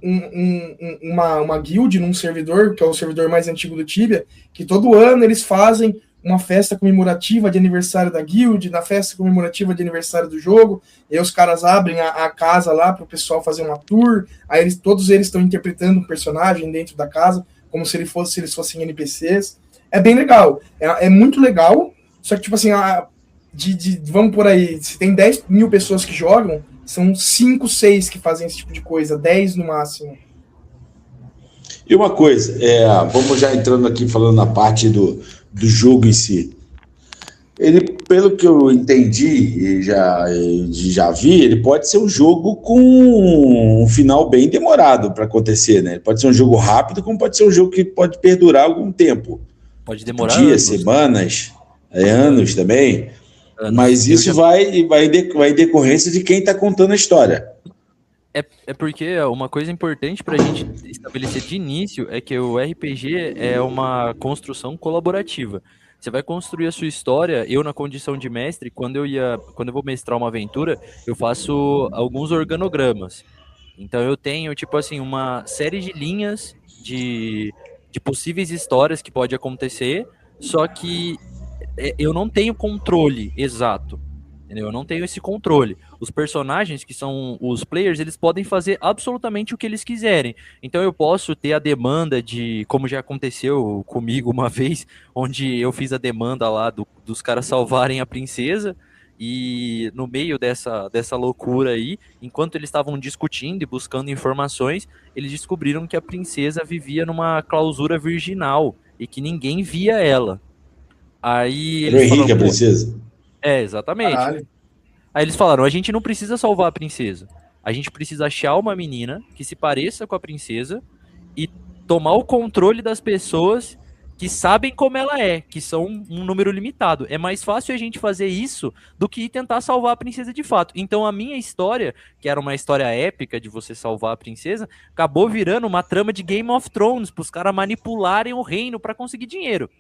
uma guild num servidor, que é o servidor mais antigo do Tibia, que todo ano eles fazem uma festa comemorativa de aniversário da guild, na festa comemorativa de aniversário do jogo, e aí os caras abrem a casa lá para o pessoal fazer uma tour, aí todos eles estão interpretando um personagem dentro da casa, como se eles fossem NPCs. É bem legal, é muito legal, só que tipo assim, vamos por aí, se tem 10 mil pessoas que jogam, são 5, 6 que fazem esse tipo de coisa, 10 no máximo. E uma coisa, vamos já entrando aqui falando na parte do jogo em si. Ele, pelo que eu entendi e já vi, ele pode ser um jogo com um final bem demorado para acontecer, né? Ele pode ser um jogo rápido, como pode ser um jogo que pode perdurar algum tempo. Pode demorar dias, semanas, anos também. Mas isso vai em decorrência de quem está contando a história. É porque uma coisa importante para a gente estabelecer de início é que o RPG é uma construção colaborativa. Você vai construir a sua história. Eu, na condição de mestre, quando eu vou mestrar uma aventura, eu faço alguns organogramas. Então eu tenho, tipo assim, uma série de linhas de possíveis histórias que pode acontecer, só que eu não tenho controle exato. Entendeu? Eu não tenho esse controle. Os personagens, que são os players, eles podem fazer absolutamente o que eles quiserem. Então eu posso ter a demanda como já aconteceu comigo uma vez, onde eu fiz a demanda lá dos caras salvarem a princesa, e no meio dessa loucura aí, enquanto eles estavam discutindo e buscando informações, eles descobriram que a princesa vivia numa clausura virginal e que ninguém via ela. Aí eles falaram, Henrique, a princesa? Exatamente. Caralho. Aí eles falaram, a gente não precisa salvar a princesa. A gente precisa achar uma menina que se pareça com a princesa e tomar o controle das pessoas que sabem como ela é, que são um número limitado. É mais fácil a gente fazer isso do que tentar salvar a princesa de fato. Então a minha história, que era uma história épica de você salvar a princesa, acabou virando uma trama de Game of Thrones, para os caras manipularem o reino para conseguir dinheiro.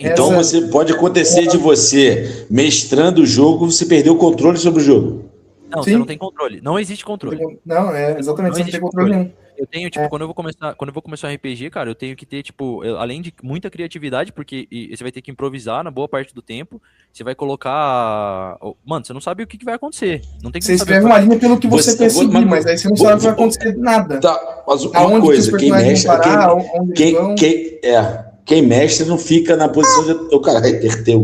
Então você pode acontecer de você, mestrando o jogo, você perder o controle sobre o jogo. Não, Sim. você não tem controle. Não existe controle. Não, exatamente, você não tem controle nenhum. Eu tenho, tipo, quando eu vou começar um RPG, cara, eu tenho que ter, tipo, além de muita criatividade, porque você vai ter que improvisar na boa parte do tempo, você vai colocar... Mano, você não sabe o que vai acontecer. Não tem como Você saber escreve uma linha pelo que você quer seguir, mas aí você não sabe o que vai acontecer nada. Tá, mas uma Aonde coisa, que os quem personagens mexe, vão parar, onde eles vão. quem mestre não fica na posição de... O cara vai ter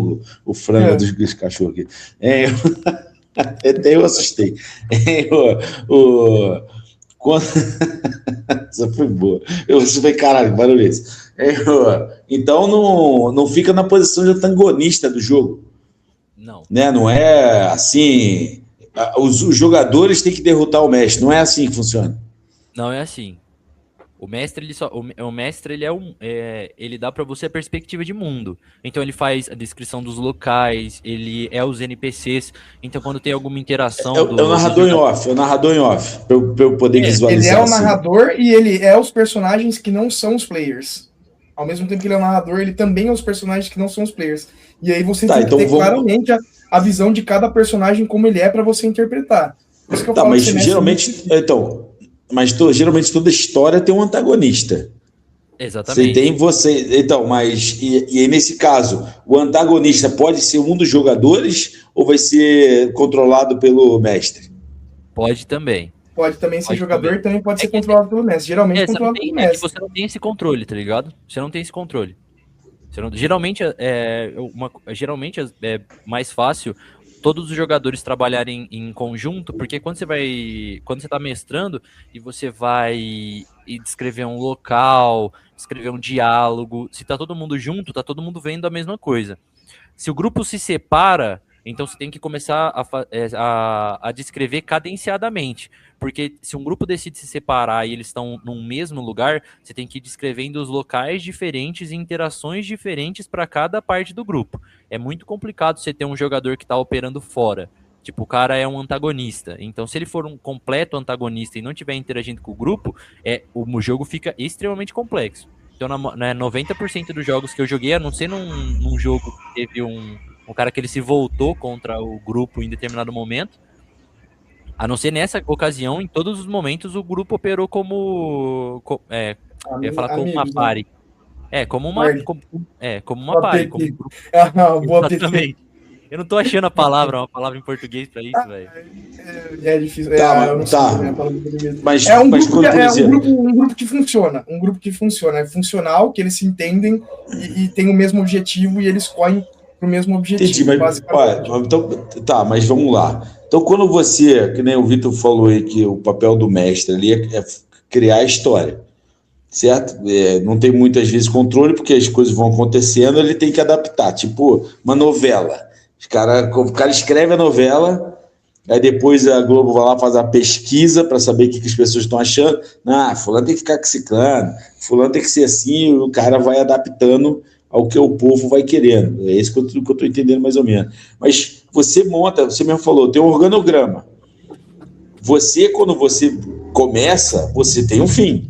o frango dos cachorros aqui. Até eu assustei. Quando... Essa foi boa. Eu falei, caralho, barulho esse. Então não fica na posição de antagonista do jogo. Não. Né? Não é assim. Os jogadores têm que derrotar o mestre. Não é assim que funciona. Não é assim. O mestre, ele dá pra você a perspectiva de mundo. Então ele faz a descrição dos locais, ele é os NPCs. Então quando tem alguma interação... É o narrador em off, pra eu poder visualizar. Ele é o narrador e ele é os personagens que não são os players. Ao mesmo tempo que ele é o narrador, ele também é os personagens que não são os players. E aí você tem que ter claramente a visão de cada personagem como ele é pra você interpretar. Por isso que eu falo mas que geralmente... geralmente toda história tem um antagonista. Exatamente. Você tem você. Então, mas. E aí, nesse caso, o antagonista pode ser um dos jogadores ou vai ser controlado pelo mestre? Pode também. Pode também ser jogador e também pode ser controlado pelo mestre. Geralmente controlado pelo mestre. Você não tem esse controle, tá ligado? Você não tem esse controle. Geralmente é mais fácil todos os jogadores trabalharem em conjunto, porque quando você tá mestrando e você vai descrever um local, escrever um diálogo, se tá todo mundo junto, tá todo mundo vendo a mesma coisa. Se o grupo se separa, então você tem que começar a descrever cadenciadamente, porque se um grupo decide se separar e eles estão num mesmo lugar, você tem que ir descrevendo os locais diferentes e interações diferentes para cada parte do grupo. É muito complicado você ter um jogador que está operando fora. Tipo, o cara é um antagonista. Então, se ele for um completo antagonista e não estiver interagindo com o grupo, o jogo fica extremamente complexo. Então, 90% dos jogos que eu joguei, a não ser num jogo que teve um cara que ele se voltou contra o grupo em determinado momento, a não ser nessa ocasião, em todos os momentos, o grupo operou como uma party. Como uma party. Exatamente. Eu não tô achando uma palavra em português pra isso, velho. É difícil. Mas um grupo que funciona. Um grupo que funciona. É funcional, que eles se entendem e tem o mesmo objetivo e eles correm pro mesmo objetivo. Entendi, mas vamos lá. Então, quando você, que nem o Vitor falou aí, que o papel do mestre ali é criar a história, certo? Não tem muitas vezes controle, porque as coisas vão acontecendo, ele tem que adaptar, tipo uma novela. O cara escreve a novela, aí depois a Globo vai lá fazer a pesquisa para saber o que as pessoas estão achando. Fulano tem que ficar com ciclano, fulano tem que ser assim, e o cara vai adaptando ao que o povo vai querendo. É isso que eu estou entendendo mais ou menos. Mas você mesmo falou, tem um organograma. Quando você começa, você tem um fim.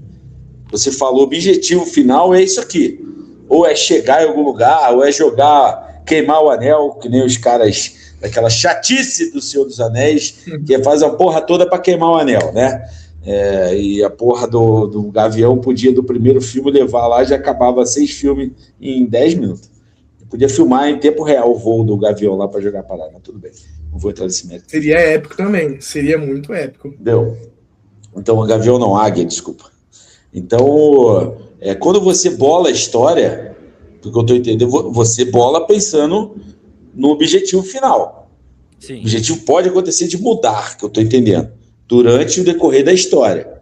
Você falou, o objetivo final é isso aqui. Ou é chegar em algum lugar, ou é jogar, queimar o anel, que nem os caras daquela chatice do Senhor dos Anéis, que faz a porra toda para queimar o anel, né? E a porra do Gavião podia, do primeiro filme, levar lá, já acabava 6 filmes em 10 minutos. Eu podia filmar em tempo real o voo do Gavião lá para jogar para lá, mas tudo bem. Não vou entrar nesse mérito. Seria épico também, seria muito épico. Entendeu? Então, Gavião não, Águia, desculpa. Então, quando você bola a história, do que eu estou entendendo, você bola pensando no objetivo final. Sim. O objetivo pode acontecer de mudar, que eu estou entendendo, durante o decorrer da história,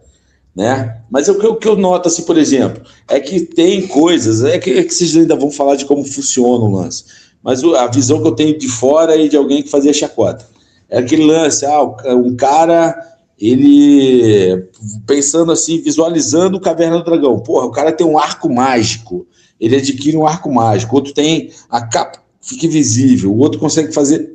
né? Mas o que eu noto, assim, por exemplo, é que tem coisas, que vocês ainda vão falar de como funciona o lance, mas a visão que eu tenho de fora e de alguém que fazia chacota, é aquele lance, um cara, ele, pensando assim, visualizando o Caverna do Dragão, porra, o cara tem um arco mágico, ele adquire um arco mágico, outro tem a capa, fica invisível, o outro consegue fazer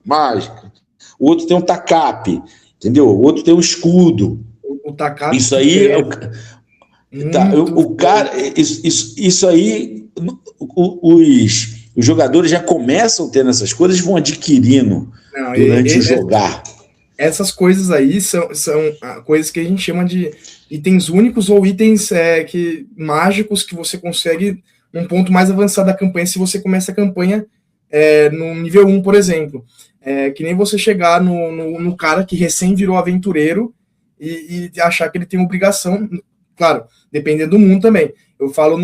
mágica, o outro tem um tacape, entendeu? O outro tem um escudo. O tacape. Isso aí, o cara, isso aí os jogadores já começam tendo essas coisas e vão adquirindo durante o jogar. Essas coisas aí são coisas que a gente chama de itens únicos ou itens mágicos que você consegue num ponto mais avançado da campanha se você começa a campanha no nível 1, por exemplo. Que nem você chegar no cara que recém virou aventureiro e achar que ele tem obrigação, claro, dependendo do mundo também. Eu falo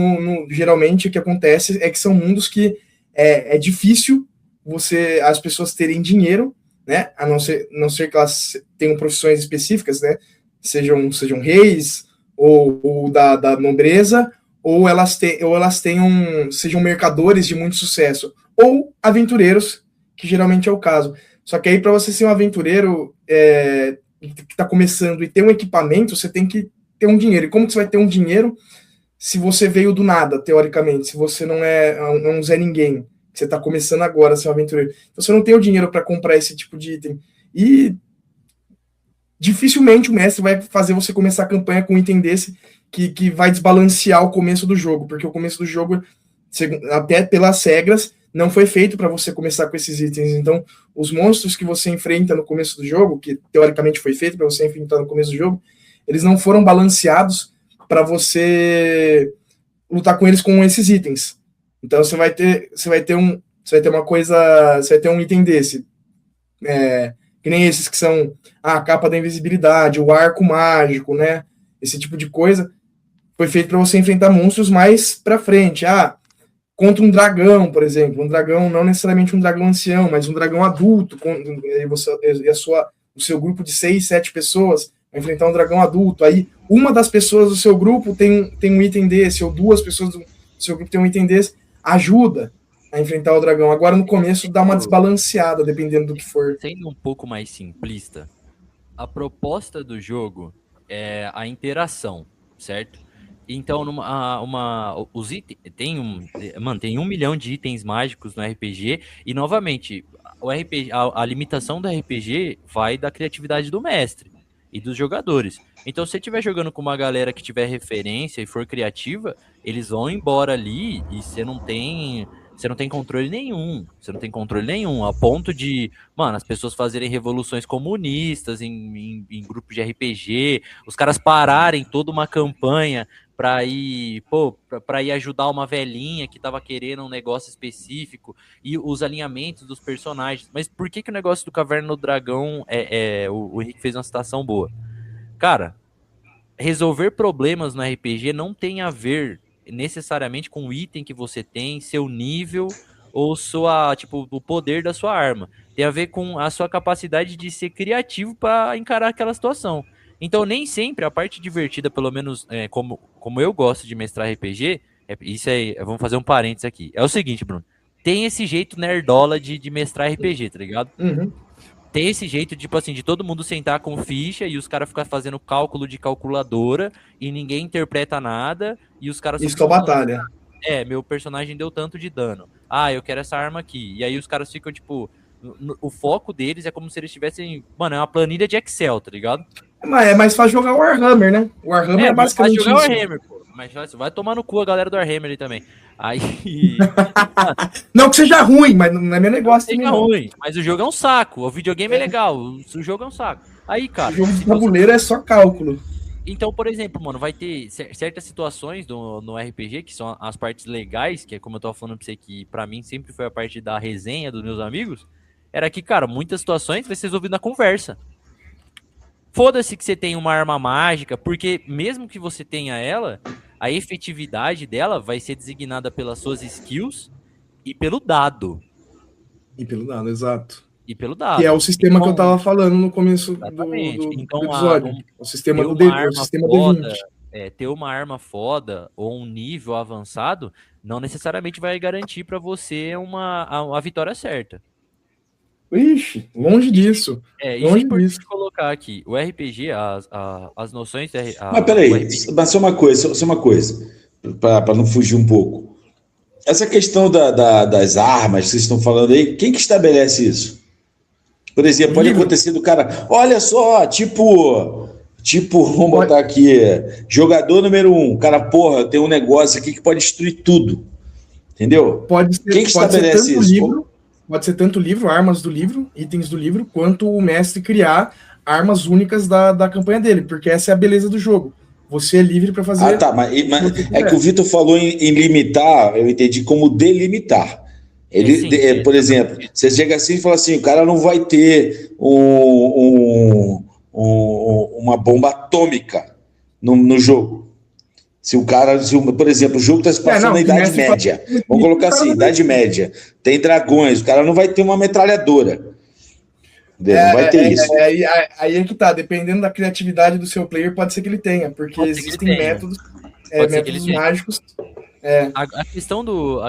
geralmente o que acontece é que são mundos que é difícil as pessoas terem dinheiro, né? A não ser que elas tenham profissões específicas, né? Sejam reis ou da nobreza, ou elas sejam mercadores de muito sucesso, ou aventureiros, que geralmente é o caso. Só que aí, para você ser um aventureiro que está começando e ter um equipamento, você tem que ter um dinheiro. E como que você vai ter um dinheiro se você veio do nada, teoricamente? Se você não é um Zé Ninguém, você está começando agora a ser um aventureiro. Então você não tem o dinheiro para comprar esse tipo de item. E dificilmente o mestre vai fazer você começar a campanha com um item desse que vai desbalancear o começo do jogo, porque o começo do jogo, até pelas regras, não foi feito para você começar com esses itens. Então, os monstros que você enfrenta no começo do jogo, que teoricamente foi feito para você enfrentar no começo do jogo, eles não foram balanceados para você lutar com eles com esses itens. Então, você vai ter um item desse, que nem esses que são a capa da invisibilidade, o arco mágico, né? Esse tipo de coisa foi feito para você enfrentar monstros mais para frente. Contra um dragão, por exemplo. Um dragão, não necessariamente um dragão ancião, mas um dragão adulto. O seu grupo de 6, 7 pessoas vai enfrentar um dragão adulto. Aí, uma das pessoas do seu grupo tem um item desse, ou 2 pessoas do seu grupo tem um item desse. Ajuda a enfrentar o dragão. Agora, no começo, dá uma desbalanceada, dependendo do que for. Sendo um pouco mais simplista, a proposta do jogo é a interação, certo? Então, os itens tem 1 milhão de itens mágicos no RPG, e novamente, a limitação do RPG vai da criatividade do mestre e dos jogadores. Então, se você estiver jogando com uma galera que tiver referência e for criativa, eles vão embora ali e você não tem controle nenhum. Você não tem controle nenhum, a ponto de, as pessoas fazerem revoluções comunistas em grupos de RPG, os caras pararem toda uma campanha para ir ajudar uma velhinha que tava querendo um negócio específico, e os alinhamentos dos personagens. Mas por que o negócio do Caverna do Dragão o Henrique fez uma citação boa? Cara, resolver problemas no RPG não tem a ver necessariamente com o item que você tem, seu nível ou o poder da sua arma. Tem a ver com a sua capacidade de ser criativo para encarar aquela situação. Então, nem sempre a parte divertida, pelo menos como eu gosto de mestrar RPG, vamos fazer um parênteses aqui. É o seguinte, Bruno, tem esse jeito nerdola de mestrar RPG, tá ligado? Uhum. Tem esse jeito, de todo mundo sentar com ficha e os caras ficar fazendo cálculo de calculadora e ninguém interpreta nada e os caras... Isso que é batalha. Meu personagem deu tanto de dano. Eu quero essa arma aqui. E aí os caras ficam, o foco deles é como se eles tivessem... é uma planilha de Excel, tá ligado? É mais fácil jogar Warhammer, né? Warhammer é basicamente isso. Warhammer, pô. Mas vai tomar no cu a galera do Warhammer ali também. Aí... não que seja ruim, mas não é meu negócio também. Não é ruim, mas o jogo é um saco. O videogame é legal, o jogo é um saco. Aí, cara... O jogo de tabuleiro é só cálculo. Então, por exemplo, vai ter certas situações no RPG, que são as partes legais, que é como eu tava falando pra você, que pra mim sempre foi a parte da resenha dos meus amigos, era que, cara, muitas situações vai ser resolvido na conversa. Foda-se que você tem uma arma mágica, porque mesmo que você tenha ela, a efetividade dela vai ser designada pelas suas skills e pelo dado. Exato. E pelo dado. Que é o sistema que eu tava falando no começo do episódio. O sistema do D20. Ter uma arma foda ou um nível avançado não necessariamente vai garantir pra você a vitória certa. Ixi, longe disso. Isso é importante colocar aqui. O RPG, as noções... Mas peraí, mas só uma coisa, para não fugir um pouco. Essa questão das armas que vocês estão falando aí, quem que estabelece isso? Por exemplo, pode acontecer do cara, olha só, tipo, vamos botar aqui, jogador número 1, cara, tem um negócio aqui que pode destruir tudo. Entendeu? Pode ser, Quem que pode ser estabelece tanto isso? livro, pode ser tanto livro, armas do livro, itens do livro, quanto o mestre criar armas únicas da campanha dele, porque essa é a beleza do jogo. Você é livre para fazer. Ah, tá, mas é que o Vitor falou em limitar, eu entendi como delimitar. Ele, por exemplo, você chega assim e fala assim, o cara não vai ter uma bomba atômica no jogo. Se o cara, por exemplo, o jogo está se passando na Idade Média, vamos colocar assim, Idade Média, tem dragões, o cara não vai ter uma metralhadora. Não vai ter isso. Aí é que tá, dependendo da criatividade do seu player, pode ser que ele tenha, porque existem métodos mágicos. A questão do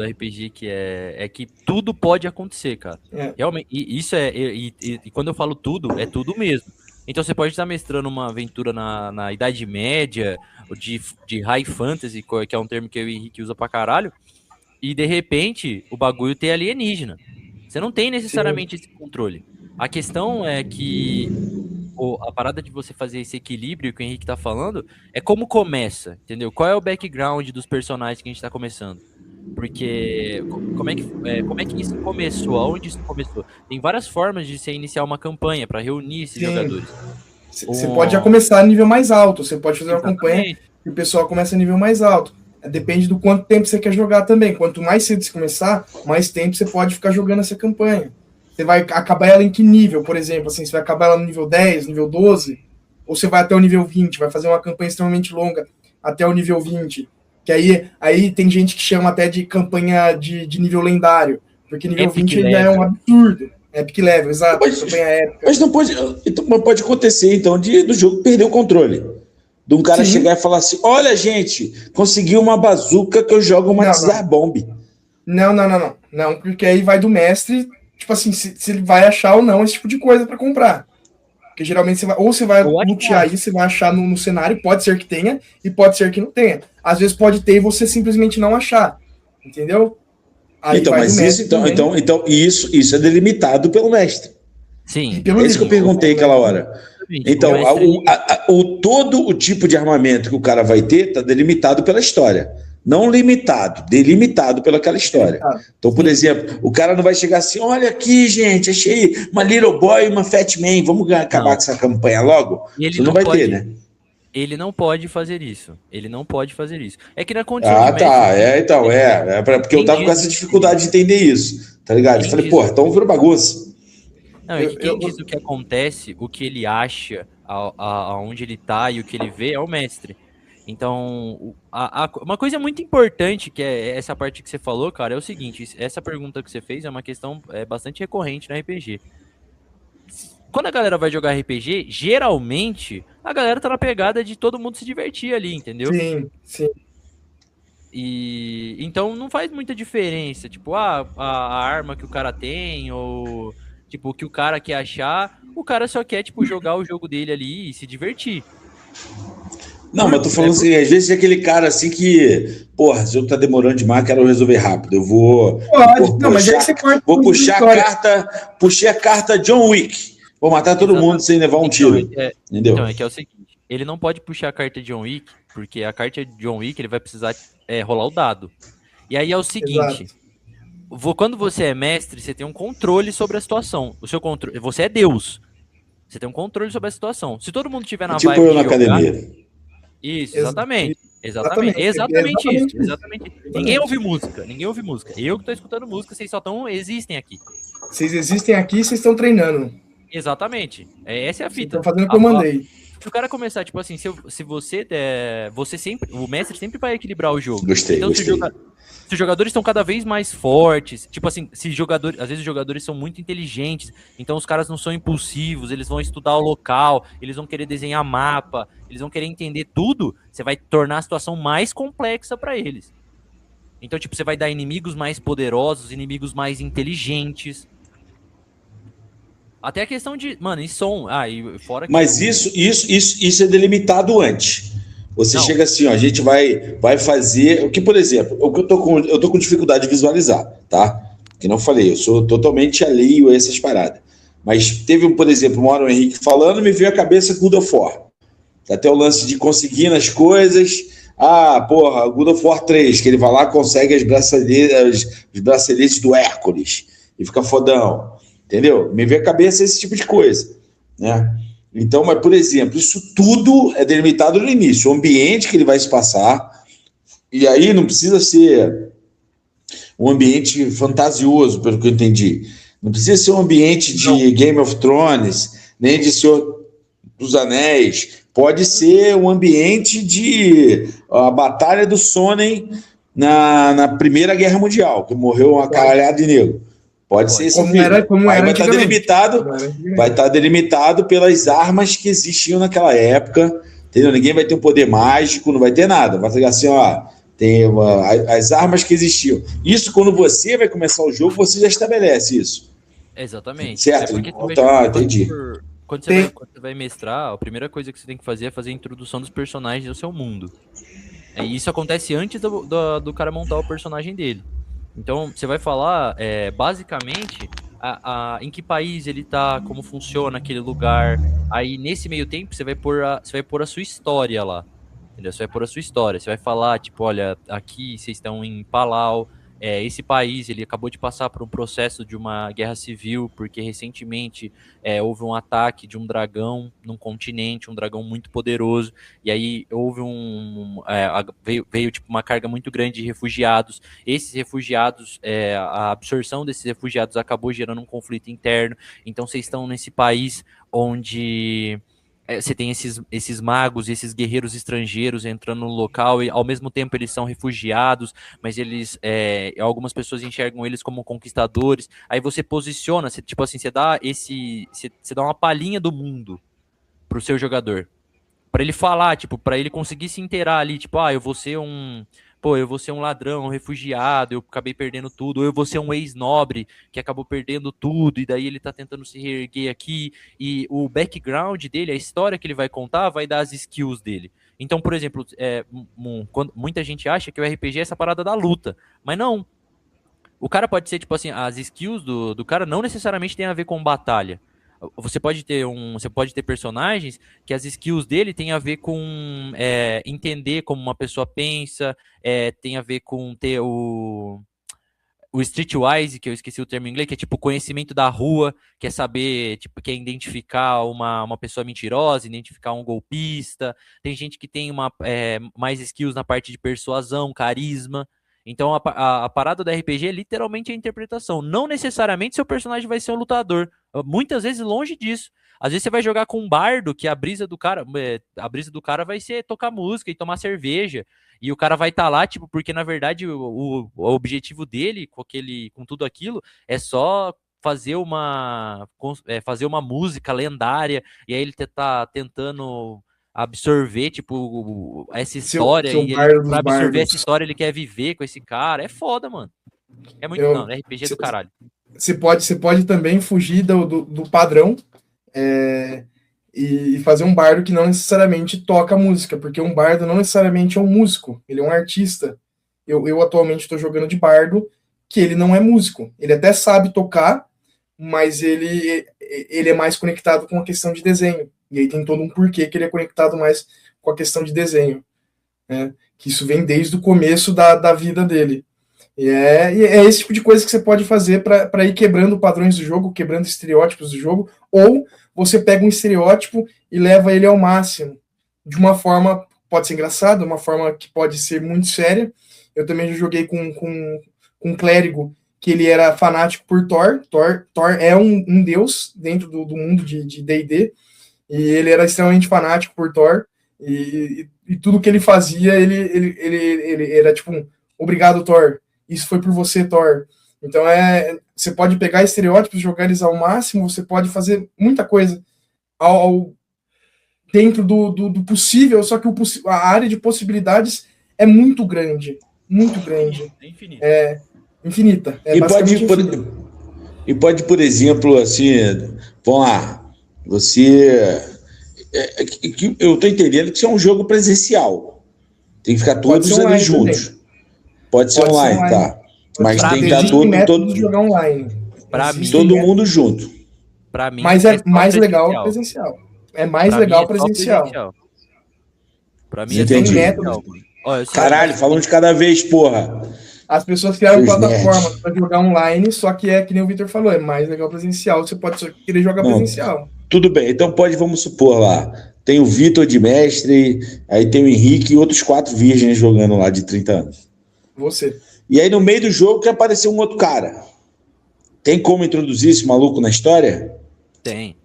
RPG que é que tudo pode acontecer, cara. Realmente, isso e quando eu falo tudo, é tudo mesmo. Então você pode estar mestrando uma aventura na Idade Média, de High Fantasy, que é um termo que eu e o Henrique usa pra caralho, e de repente o bagulho tem alienígena. Você não tem necessariamente esse controle. A questão é que a parada de você fazer esse equilíbrio que o Henrique tá falando é como começa, entendeu? Qual é o background dos personagens que a gente tá começando? Porque como é que isso começou? Aonde isso começou? Tem várias formas de você iniciar uma campanha para reunir esses jogadores. Você pode já começar a nível mais alto, você pode fazer uma campanha e o pessoal começa a nível mais alto. Depende do quanto tempo você quer jogar também. Quanto mais cedo você começar, mais tempo você pode ficar jogando essa campanha. Você vai acabar ela em que nível, por exemplo? Assim, você vai acabar ela no nível 10, nível 12? Ou você vai até o nível 20, vai fazer uma campanha extremamente longa até o nível 20? Que aí tem gente que chama até de campanha de nível lendário, porque nível Epic 20 já é um absurdo. Epic Level, exato. Campanha épica. Mas não pode, pode acontecer, então, do jogo perder o controle. De um cara chegar e falar assim, olha, gente, consegui uma bazuca que eu jogo uma Tsar Bomb. Não, porque aí vai do mestre, tipo assim, se ele vai achar ou não esse tipo de coisa pra comprar. Porque geralmente você vai lutear isso, você vai achar no cenário, pode ser que tenha e pode ser que não tenha. Às vezes pode ter e você simplesmente não achar. Entendeu? Aí então, mas isso, isso é delimitado pelo mestre. Sim. É isso que eu perguntei aquela hora. Então, todo o tipo de armamento que o cara vai ter está delimitado pela história. Não limitado, delimitado pelaquela história. Então, por exemplo, o cara não vai chegar assim, olha aqui, gente, achei uma Little Boy e uma Fat Man, vamos acabar com essa campanha logo? Isso não vai ter, né? Ele não pode fazer isso. É que na condição de mestre, porque eu tava com essa dificuldade de entender isso, tá ligado? Eu falei, porra, então virou bagunça. Não, é que quem diz o que acontece, o que ele acha, aonde ele tá e o que ele vê é o mestre. Então, uma coisa muito importante, que é essa parte que você falou, cara, é o seguinte, essa pergunta que você fez é uma questão bastante recorrente no RPG. Quando a galera vai jogar RPG, geralmente, a galera tá na pegada de todo mundo se divertir ali, entendeu? Sim. E então não faz muita diferença, tipo, a arma que o cara tem, ou tipo, o que o cara quer achar, o cara só quer, tipo, jogar o jogo dele ali e se divertir. Não, mas tô falando assim, às vezes é aquele cara assim que, porra, esse jogo tá demorando demais, quero resolver rápido. Eu vou puxei a carta John Wick. Vou matar todo mundo sem levar um tiro. Entendeu? Então, é que é o seguinte, ele não pode puxar a carta John Wick, porque a carta John Wick ele vai precisar rolar o dado. E aí é o seguinte, quando você é mestre, você tem um controle sobre a situação. Você é Deus. Você tem um controle sobre a situação. Se todo mundo tiver na vibe eu na academia. Isso, exatamente isso. Ninguém ouve música. Eu que tô escutando música, vocês só existem aqui. Vocês existem aqui e vocês estão treinando. Exatamente. Essa é a fita. Estão fazendo o que eu mandei. Se o cara começar, tipo assim, se você sempre, o mestre sempre vai equilibrar o jogo. Gostei. Se os jogadores estão cada vez mais fortes, tipo assim, às vezes os jogadores são muito inteligentes, então os caras não são impulsivos, eles vão estudar o local, eles vão querer desenhar mapa, eles vão querer entender tudo, você vai tornar a situação mais complexa para eles. Então, tipo, você vai dar inimigos mais poderosos, inimigos mais inteligentes. Até a questão de, mano, e som. E fora que mas isso é delimitado antes. Você chega assim, ó, a gente vai fazer o que, por exemplo, o que eu tô com dificuldade de visualizar, tá? Que não falei, eu sou totalmente alheio a essas paradas. Mas teve, por exemplo, uma hora o Henrique falando, me veio a cabeça God of War. Até o lance de conseguir nas coisas, Porra, God of War 3, que ele vai lá e consegue os braceletes do Hércules e fica fodão, entendeu? Me vem à cabeça esse tipo de coisa, né? Então, mas, por exemplo, isso tudo é delimitado no início, o ambiente que ele vai se passar, e aí não precisa ser um ambiente fantasioso, pelo que eu entendi. Não precisa ser um ambiente de Game of Thrones, nem de Senhor dos Anéis. Pode ser um ambiente de a Batalha do Sonnen na Primeira Guerra Mundial, que morreu uma caralhada de negro. Pode ser esse ambiente. Vai estar delimitado pelas armas que existiam naquela época. Entendeu? Ninguém vai ter um poder mágico, não vai ter nada. Vai ter assim, tem as armas que existiam. Isso, quando você vai começar o jogo, você já estabelece isso. Exatamente. Certo? Entendi. Quando você vai mestrar, a primeira coisa que você tem que fazer é fazer a introdução dos personagens do seu mundo. E isso acontece antes do cara montar o personagem dele. Então, você vai falar, basicamente, em que país ele tá, como funciona aquele lugar. Aí, nesse meio tempo, você vai pôr a sua história lá. Entendeu? Você vai pôr a sua história. Você vai falar, tipo, olha, aqui vocês estão em Palau. Esse país, ele acabou de passar por um processo de uma guerra civil, porque recentemente houve um ataque de um dragão num continente, um dragão muito poderoso, e aí houve veio tipo uma carga muito grande de refugiados. Esses refugiados, a absorção desses refugiados acabou gerando um conflito interno. Então vocês estão nesse país onde você tem esses magos, esses guerreiros estrangeiros entrando no local, e ao mesmo tempo eles são refugiados, mas eles, algumas pessoas enxergam eles como conquistadores. Aí você posiciona, você dá uma palhinha do mundo pro seu jogador, para ele falar, tipo, para ele conseguir se inteirar ali, tipo, eu vou ser um ladrão, um refugiado, eu acabei perdendo tudo, ou eu vou ser um ex-nobre que acabou perdendo tudo, e daí ele tá tentando se reerguer aqui, e o background dele, a história que ele vai contar, vai dar as skills dele. Então, por exemplo, muita gente acha que o RPG é essa parada da luta, mas não. O cara pode ser, tipo assim, as skills do cara não necessariamente tem a ver com batalha. Você pode ter personagens que as skills dele tem a ver com entender como uma pessoa pensa, tem a ver com ter o streetwise, que eu esqueci o termo em inglês, que é tipo conhecimento da rua, que é saber, tipo, que é identificar uma pessoa mentirosa, identificar um golpista. Tem gente que tem mais skills na parte de persuasão, carisma. Então a parada do RPG é literalmente a interpretação. Não necessariamente seu personagem vai ser um lutador. Muitas vezes longe disso. Às vezes você vai jogar com um bardo, que a brisa do cara vai ser tocar música e tomar cerveja. E o cara vai estar lá, tipo, porque na verdade o objetivo dele com tudo aquilo é só fazer uma música lendária. E aí ele tá tentando absorver, tipo, essa história, pra absorver essa história ele quer viver com esse cara. É foda, mano. É muito RPG do caralho. Você pode também fugir do padrão e fazer um bardo que não necessariamente toca música, porque um bardo não necessariamente é um músico, ele é um artista. Eu atualmente estou jogando de bardo, que ele não é músico. Ele até sabe tocar, mas ele é mais conectado com a questão de desenho. E aí tem todo um porquê que ele é conectado mais com a questão de desenho, né? Que isso vem desde o começo da vida dele. E é esse tipo de coisa que você pode fazer para ir quebrando padrões do jogo, quebrando estereótipos do jogo, ou você pega um estereótipo e leva ele ao máximo. De uma forma, pode ser engraçada, uma forma que pode ser muito séria. Eu também já joguei com um clérigo que ele era fanático por Thor. Thor é um deus dentro do mundo de D&D, e ele era extremamente fanático por Thor, e tudo que ele fazia, ele era tipo, obrigado, Thor, isso foi por você, Thor. Então você pode pegar estereótipos, jogar eles ao máximo, você pode fazer muita coisa dentro do possível, só que a área de possibilidades é muito grande. Muito grande. É infinita. Infinita. E pode, por exemplo, assim, vamos lá, eu estou entendendo que isso é um jogo presencial. Tem que ficar todos ali juntos. Também. Pode ser online, tá? Mas tem que estar todo jogar online. Todo mundo junto. Pra mim, mas é mais legal presencial. É mais legal presencial. Pra mim é presencial. Olha, se- Caralho, falando de cada vez, porra. As pessoas criaram Seus plataformas nerds. para jogar online, só que é que nem o Victor falou, é mais legal presencial. Você pode só querer jogar Não. presencial. Tudo bem, então vamos supor lá. Tem o Vitor de mestre, aí tem o Henrique e outros 4 virgens jogando lá de 30 anos. Você. E aí no meio do jogo que apareceu um outro cara. Tem como introduzir esse maluco na história? Tem.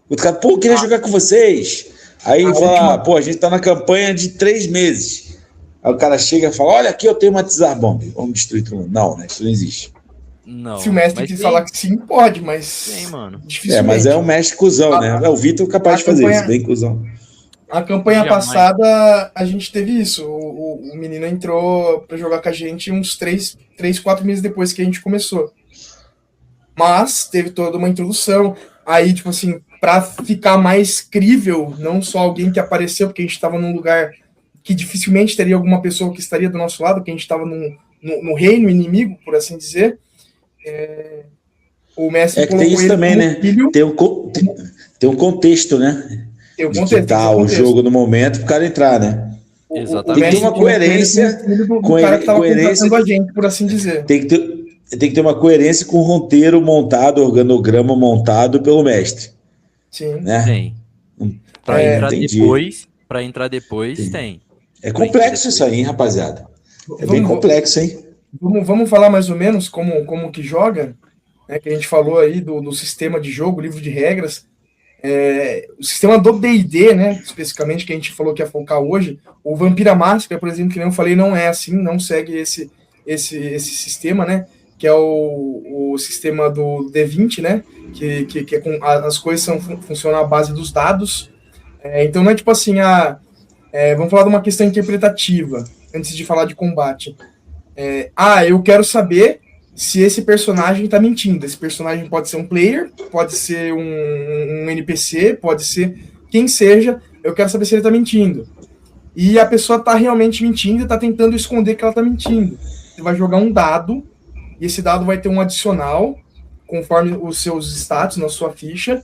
O outro cara, pô, eu queria jogar com vocês. Aí fala, pô, a gente tá na campanha de 3 meses. Aí o cara chega e fala, olha aqui eu tenho uma Tsar Bomb. Vamos destruir todo mundo. Não, né? Isso não existe. Não. Se o mestre mas quis tem- falar que sim, pode, mas. Tem, mano. Dificilmente. Mas é um mestre cuzão, né? É o Vitor capaz de fazer campanha- isso, bem cuzão. A campanha Jamais. passada, a gente teve isso. O menino entrou pra jogar com a gente uns 3, 4 meses depois que a gente começou. Mas teve toda uma introdução. Aí, tipo assim, pra ficar mais crível, não só alguém que apareceu, porque a gente tava num lugar que dificilmente teria alguma pessoa que estaria do nosso lado, porque a gente tava no reino inimigo, por assim dizer. O mestre É que tem isso ele também, como né? filho. Tem um contexto, né? Tem um De contexto, quitar tem um o contexto. jogo no momento pro cara entrar, né? Exatamente. Tem que ter uma coerência do com cara que tava coerência. contratando a gente, por assim dizer. Tem que ter uma coerência com o roteiro montado, organograma montado pelo mestre, Sim. né? Tem. Pra Entendi. entrar depois, Entendi. tem. É complexo isso aí, hein, rapaziada? É bem complexo, hein? Vamos falar mais ou menos como que joga, né, que a gente falou aí do sistema de jogo, livro de regras. O sistema do D&D, né, especificamente, que a gente falou que ia focar hoje, o Vampira Máscara, por exemplo, que nem eu falei, não é assim, não segue esse sistema, né, que é o sistema do D20, né, que é com, as coisas funcionam à base dos dados. Então não é tipo assim, vamos falar de uma questão interpretativa, antes de falar de combate. Eu quero saber se esse personagem tá mentindo. Esse personagem pode ser um player, pode ser um NPC, pode ser quem seja, eu quero saber se ele tá mentindo. E a pessoa tá realmente mentindo e tá tentando esconder que ela tá mentindo. Você vai jogar um dado, e esse dado vai ter um adicional, conforme os seus status na sua ficha,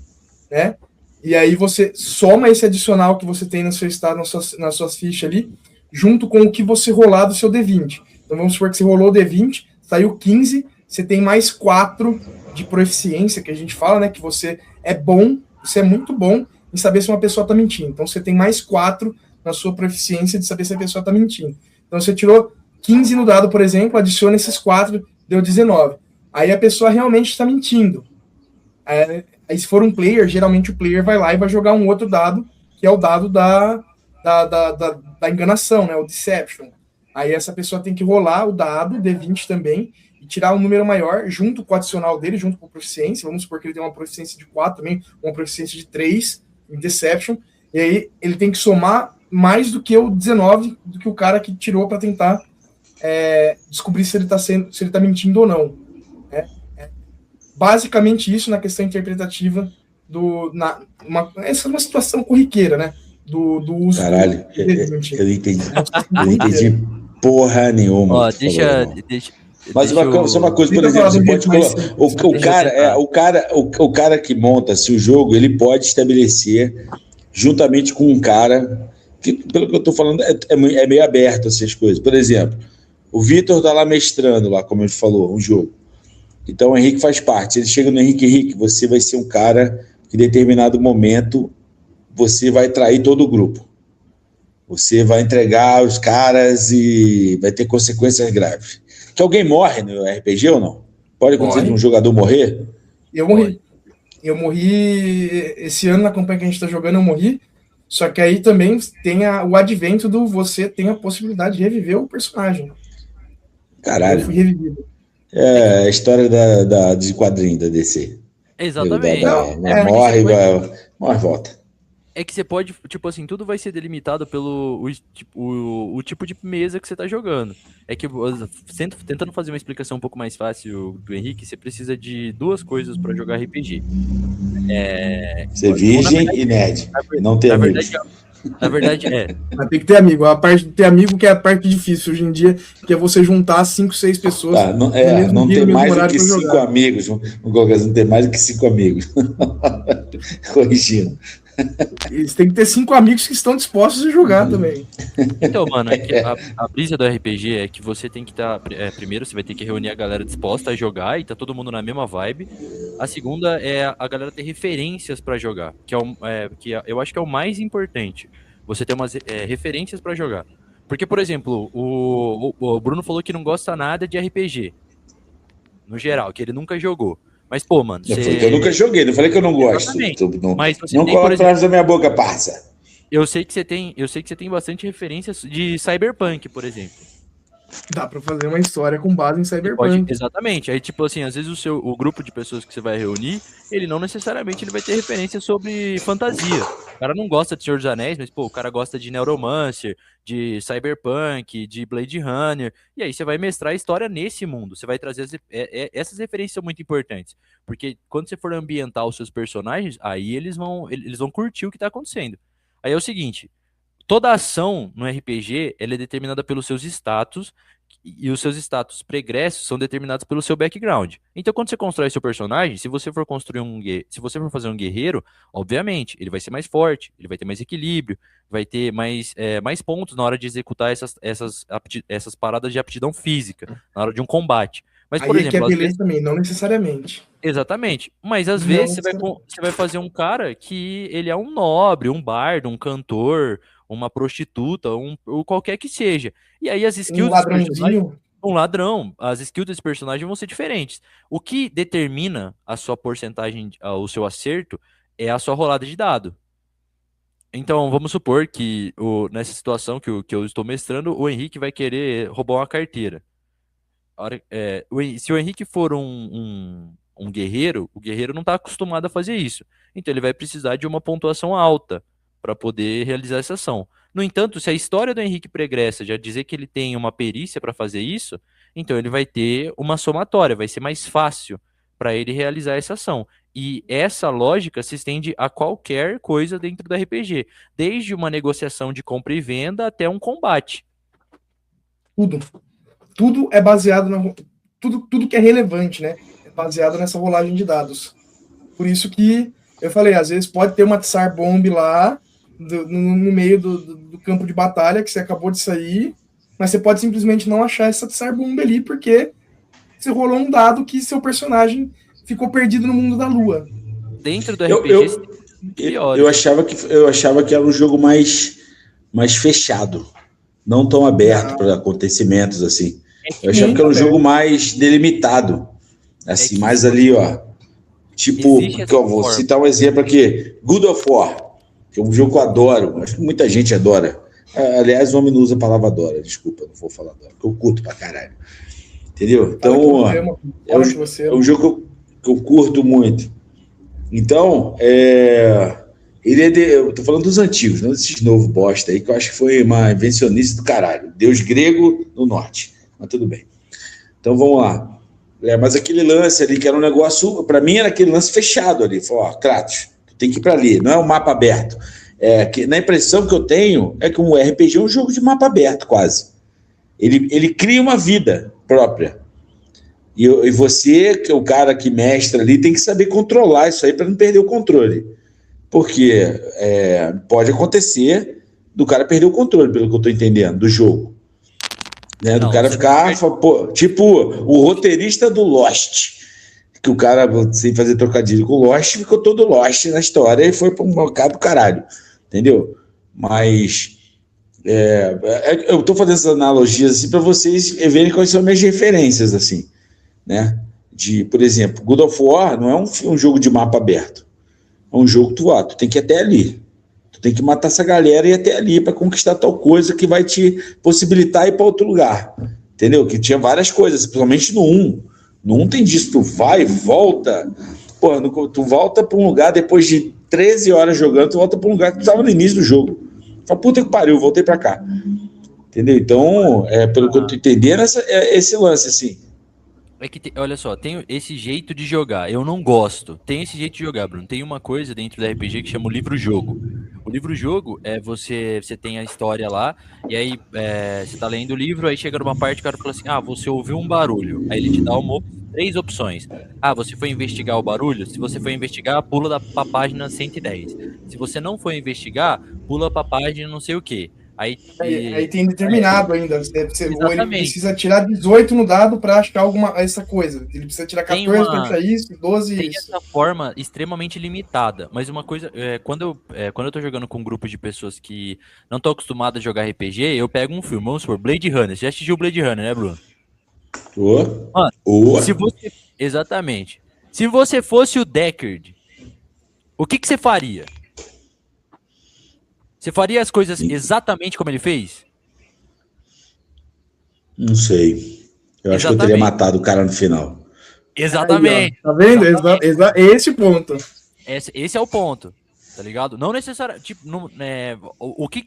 né? E aí você soma esse adicional que você tem no seu status, nas suas fichas ali, junto com o que você rolar do seu D20. Então vamos supor que você rolou o D20, saiu 15, você tem mais 4 de proficiência, que a gente fala, né? Que você é bom, você é muito bom em saber se uma pessoa tá mentindo. Então você tem mais 4 na sua proficiência de saber se a pessoa tá mentindo. Então você tirou 15 no dado, por exemplo, adiciona esses 4, deu 19. Aí a pessoa realmente está mentindo. Aí se for um player, geralmente o player vai lá e vai jogar um outro dado, que é o dado da enganação, né? O deception. Aí essa pessoa tem que rolar o dado, D20 também, e tirar um número maior, junto com o adicional dele, junto com a proficiência. Vamos supor que ele tem uma proficiência de 4 também, uma proficiência de 3 em Deception. E aí ele tem que somar mais do que o 19, do que o cara que tirou para tentar descobrir se ele tá mentindo ou não. Basicamente isso na questão interpretativa essa é uma situação corriqueira, né? Do uso. Caralho, do D20. eu não entendi porra nenhuma. Ó, que tu falou, irmão. Mas deixa só uma coisa, por Deixa eu exemplo, falar você do pode colocar. O cara que monta-se o jogo, ele pode estabelecer juntamente com um cara que, pelo que eu tô falando, é meio aberto assim, as coisas. Por exemplo, o Vitor tá lá mestrando, lá, como ele falou, um jogo. Então o Henrique faz parte. Ele chega no Henrique, você vai ser um cara que em determinado momento você vai trair todo o grupo. Você vai entregar os caras e vai ter consequências graves. Que alguém morre no RPG ou não? Pode acontecer de um jogador morrer? Eu morri. Eu morri esse ano na campanha que a gente tá jogando, eu morri. Só que aí também tem o advento do você tem a possibilidade de reviver o personagem. Caralho. Eu fui revivido. É a história de quadrinho da DC. Exatamente. Morre e volta. É que você pode, tipo assim, tudo vai ser delimitado pelo o tipo de mesa que você tá jogando. É que, tentando fazer uma explicação um pouco mais fácil do Henrique, você precisa de 2 coisas pra jogar RPG. Ser virgem e nerd. Não ter amigos. Na verdade, Mas tem que ter amigo. A parte de ter amigo que é a parte difícil hoje em dia, que é você juntar 5, 6 pessoas. Não ter mais do que 5 amigos. Não ter mais do que 5 amigos. Corrigindo. Eles têm que ter 5 amigos que estão dispostos a jogar também. Então, mano, é que a brisa do RPG é que você tem que estar. Primeiro, você vai ter que reunir a galera disposta a jogar e tá todo mundo na mesma vibe. A segunda é a galera ter referências pra jogar, eu acho que é o mais importante. Você ter umas referências pra jogar. Porque, por exemplo, o Bruno falou que não gosta nada de RPG. No geral, que ele nunca jogou. Mas, pô, mano, Eu falei que eu nunca joguei, não falei que eu não gosto. Exatamente. Não, Mas você não tem, por coloca exemplo, palavras da minha boca, parça. eu sei que você tem bastante referências de Cyberpunk, por exemplo. Dá pra fazer uma história com base em Cyberpunk. Exatamente. Aí, tipo assim, às vezes o grupo de pessoas que você vai reunir, ele não necessariamente ele vai ter referência sobre fantasia. O cara não gosta de Senhor dos Anéis, mas, pô, o cara gosta de Neuromancer, de Cyberpunk, de Blade Runner. E aí você vai mestrar a história nesse mundo. Você vai trazer essas referências são muito importantes. Porque quando você for ambientar os seus personagens, aí eles vão curtir o que tá acontecendo. Aí é o seguinte, toda ação no RPG ela é determinada pelos seus status e os seus status pregressos são determinados pelo seu background. Então, quando você constrói seu personagem, se você for fazer um guerreiro, obviamente, ele vai ser mais forte, ele vai ter mais equilíbrio, vai ter mais pontos na hora de executar essas paradas de aptidão física, na hora de um combate. Mas, por Aí é que é exemplo, às beleza também, não necessariamente. exatamente. Mas às Não vezes necessariamente. você vai fazer um cara que ele é um nobre, um bardo, um cantor, uma prostituta, ou qualquer que seja. E aí as Um skills desse personagem, ladrãozinho. um ladrão, as skills desse personagem vão ser diferentes. O que determina a sua porcentagem, o seu acerto, é a sua rolada de dado. Então, vamos supor que nessa situação que eu estou mestrando, o Henrique vai querer roubar uma carteira. Se o Henrique for um guerreiro, o guerreiro não está acostumado a fazer isso. Então ele vai precisar de uma pontuação alta para poder realizar essa ação. No entanto, se a história do Henrique pregressa já dizer que ele tem uma perícia para fazer isso, então ele vai ter uma somatória, vai ser mais fácil para ele realizar essa ação. E essa lógica se estende a qualquer coisa dentro do RPG, desde uma negociação de compra e venda até um combate. Tudo. Tudo é baseado na. Tudo que é relevante, né? É baseado nessa rolagem de dados. Por isso que eu falei, às vezes pode ter uma Tsar Bomb lá no meio do campo de batalha que você acabou de sair, mas você pode simplesmente não achar essa Tsar Bomb ali porque você rolou um dado que seu personagem ficou perdido no mundo da lua. Dentro do RPG, eu achava que era um jogo mais fechado, não tão aberto para acontecimentos assim. Eu achava que era um jogo mais delimitado, assim, mais ali, ó. Tipo, que eu vou citar um exemplo aqui, God of War, que é um jogo que eu adoro, acho que muita gente adora. Aliás, o homem não usa a palavra adora, desculpa, não vou falar adora, porque eu curto pra caralho. Entendeu? Então, é um jogo que eu curto muito. Então, eu tô falando dos antigos, não desses novos bosta aí, que eu acho que foi uma invencionice do caralho. Deus grego no norte. Mas tudo bem. Então vamos lá. Mas aquele lance ali, que era um negócio, para mim era aquele lance fechado ali. Falou, ó, Kratos, tu tem que ir para ali, não é um mapa aberto. Na impressão que eu tenho, é que um RPG é um jogo de mapa aberto, quase. Ele cria uma vida própria. E você, que é o cara que mestra ali, tem que saber controlar isso aí para não perder o controle. Porque pode acontecer do cara perder o controle, pelo que eu estou entendendo, do jogo. Né, do cara ficar, tipo o roteirista do Lost, que o cara, sem fazer trocadilho com o Lost, ficou todo Lost na história e foi para um bocado do caralho, entendeu? Mas eu tô fazendo essas analogias assim para vocês verem quais são as minhas referências, assim, né? Por exemplo, God of War não é um jogo de mapa aberto, é um jogo que tu tem que ir até ali. Tem que matar essa galera e ir até ali para conquistar tal coisa que vai te possibilitar ir para outro lugar. Entendeu? Que tinha várias coisas, principalmente no 1. No 1 tem disso, tu vai, volta. Pô, tu volta para um lugar depois de 13 horas jogando, tu volta para um lugar que tu estava no início do jogo. Fala, puta que pariu, voltei para cá. Entendeu? Então, pelo que eu tô entendendo, esse lance, assim. É que, olha só, tem esse jeito de jogar. Eu não gosto. Tem esse jeito de jogar, Bruno. Tem uma coisa dentro do RPG que chama o livro-jogo. O livro-jogo é você tem a história lá, e aí você tá lendo o livro, aí chega numa parte, o cara fala assim, você ouviu um barulho. Aí ele te dá uma opção 3 opções. Ah, você foi investigar o barulho? Se você foi investigar, pula pra página 110. Se você não foi investigar, pula pra página não sei o quê. Aí tem determinado ainda. Ou ele Exatamente. precisa tirar 18 no dado para achar essa coisa. Ele precisa tirar 14 para achar isso, 12 Tem isso. essa forma extremamente limitada. Mas uma coisa, quando eu tô jogando com grupos de pessoas que não estão acostumadas a jogar RPG, eu pego um filme, vamos supor, Blade Runner. Você já assistiu Blade Runner, né, Bruno? Se você... Exatamente. Se você fosse o Deckard, o que você faria? Você faria as coisas exatamente como ele fez? Não sei. Eu acho que eu teria matado o cara no final. Exatamente. Aí, tá vendo? Esse o ponto. Esse é o ponto, tá ligado? Não necessariamente, tipo, o que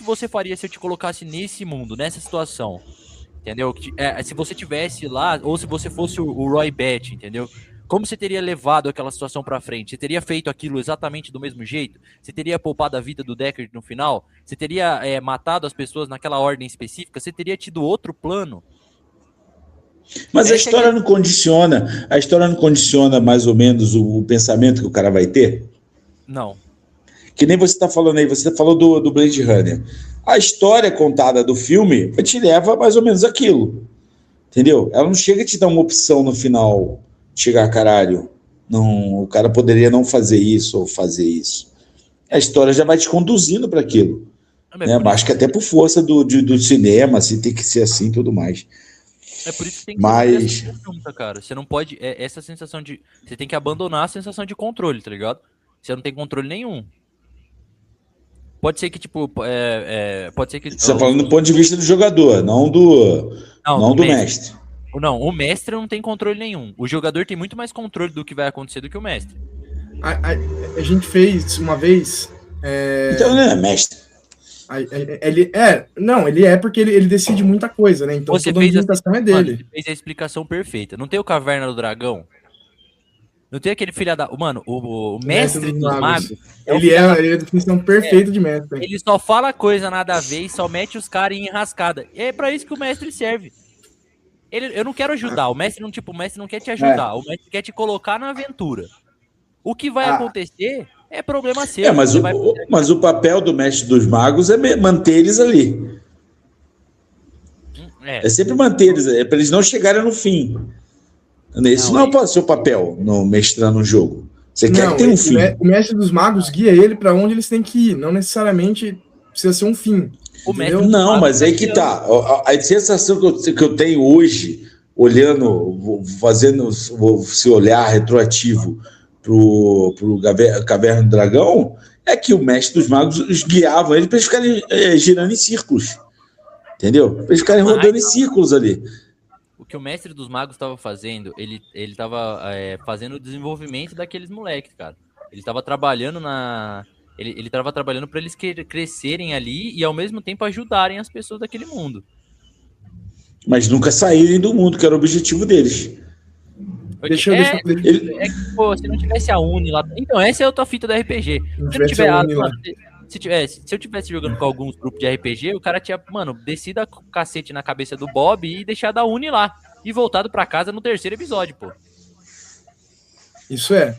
você faria se eu te colocasse nesse mundo, nessa situação? Entendeu? Se você tivesse lá, ou se você fosse o Roy Batty, entendeu? Como você teria levado aquela situação pra frente? Você teria feito aquilo exatamente do mesmo jeito? Você teria poupado a vida do Deckard no final? Você teria matado as pessoas naquela ordem específica? Você teria tido outro plano? Mas a história não condiciona. A história não condiciona mais ou menos o pensamento que o cara vai ter? Não. Que nem você está falando aí, você falou do Blade Runner. A história contada do filme te leva mais ou menos aquilo. Entendeu? Ela não chega a te dar uma opção no final. Chegar, caralho, não, o cara poderia não fazer isso ou fazer isso. A história já vai te conduzindo para aquilo. Né? Acho que até por força do cinema, assim, tem que ser assim e tudo mais. É por isso que tem que ser essa pergunta, cara. Você não pode. Essa sensação de. Você tem que abandonar a sensação de controle, tá ligado? Você não tem controle nenhum. Pode ser que, tipo. Pode ser que. Você está falando do ponto de vista do jogador, não do mestre. Não, o mestre não tem controle nenhum. O jogador tem muito mais controle do que vai acontecer do que o mestre. A gente fez uma vez. Então não é mestre. Ele é porque ele decide muita coisa, né? Então toda a ambientação é dele. Você fez a explicação perfeita. Não tem o Caverna do Dragão? Não tem aquele filho da... Mano, o mestre dos magos... Ele é a definição perfeita de mestre. Ele só fala coisa nada a ver e só mete os caras em enrascada. E é pra isso que o mestre serve. Eu não quero ajudar. O mestre não quer te ajudar. O mestre quer te colocar na aventura. O que vai acontecer é problema seu. Mas o papel do mestre dos magos é manter eles ali. É sempre manter eles, para eles não chegarem no fim. Isso não pode ser o papel no mestrando um jogo. Você quer que tenha um fim. O mestre dos magos guia ele para onde eles têm que ir. Não necessariamente precisa ser um fim. Não, mas aí que tá. A sensação que eu tenho hoje, olhando, fazendo esse olhar retroativo pro Caverna do Dragão, é que o mestre dos magos os guiava ele para eles ficarem girando em círculos. Entendeu? Para eles ficarem rodando em círculos ali. O que o mestre dos magos estava fazendo, ele estava fazendo o desenvolvimento daqueles moleques, cara. Ele estava trabalhando Ele estava trabalhando para eles crescerem ali e ao mesmo tempo ajudarem as pessoas daquele mundo. Mas nunca saírem do mundo, que era o objetivo deles. Deixa se não tivesse a Uni lá... Então, essa é a outra fita do RPG. Se eu tivesse jogando com alguns grupos de RPG, o cara tinha, descido a cacete na cabeça do Bob e deixado a Uni lá. E voltado pra casa no 3º episódio, pô. Isso é.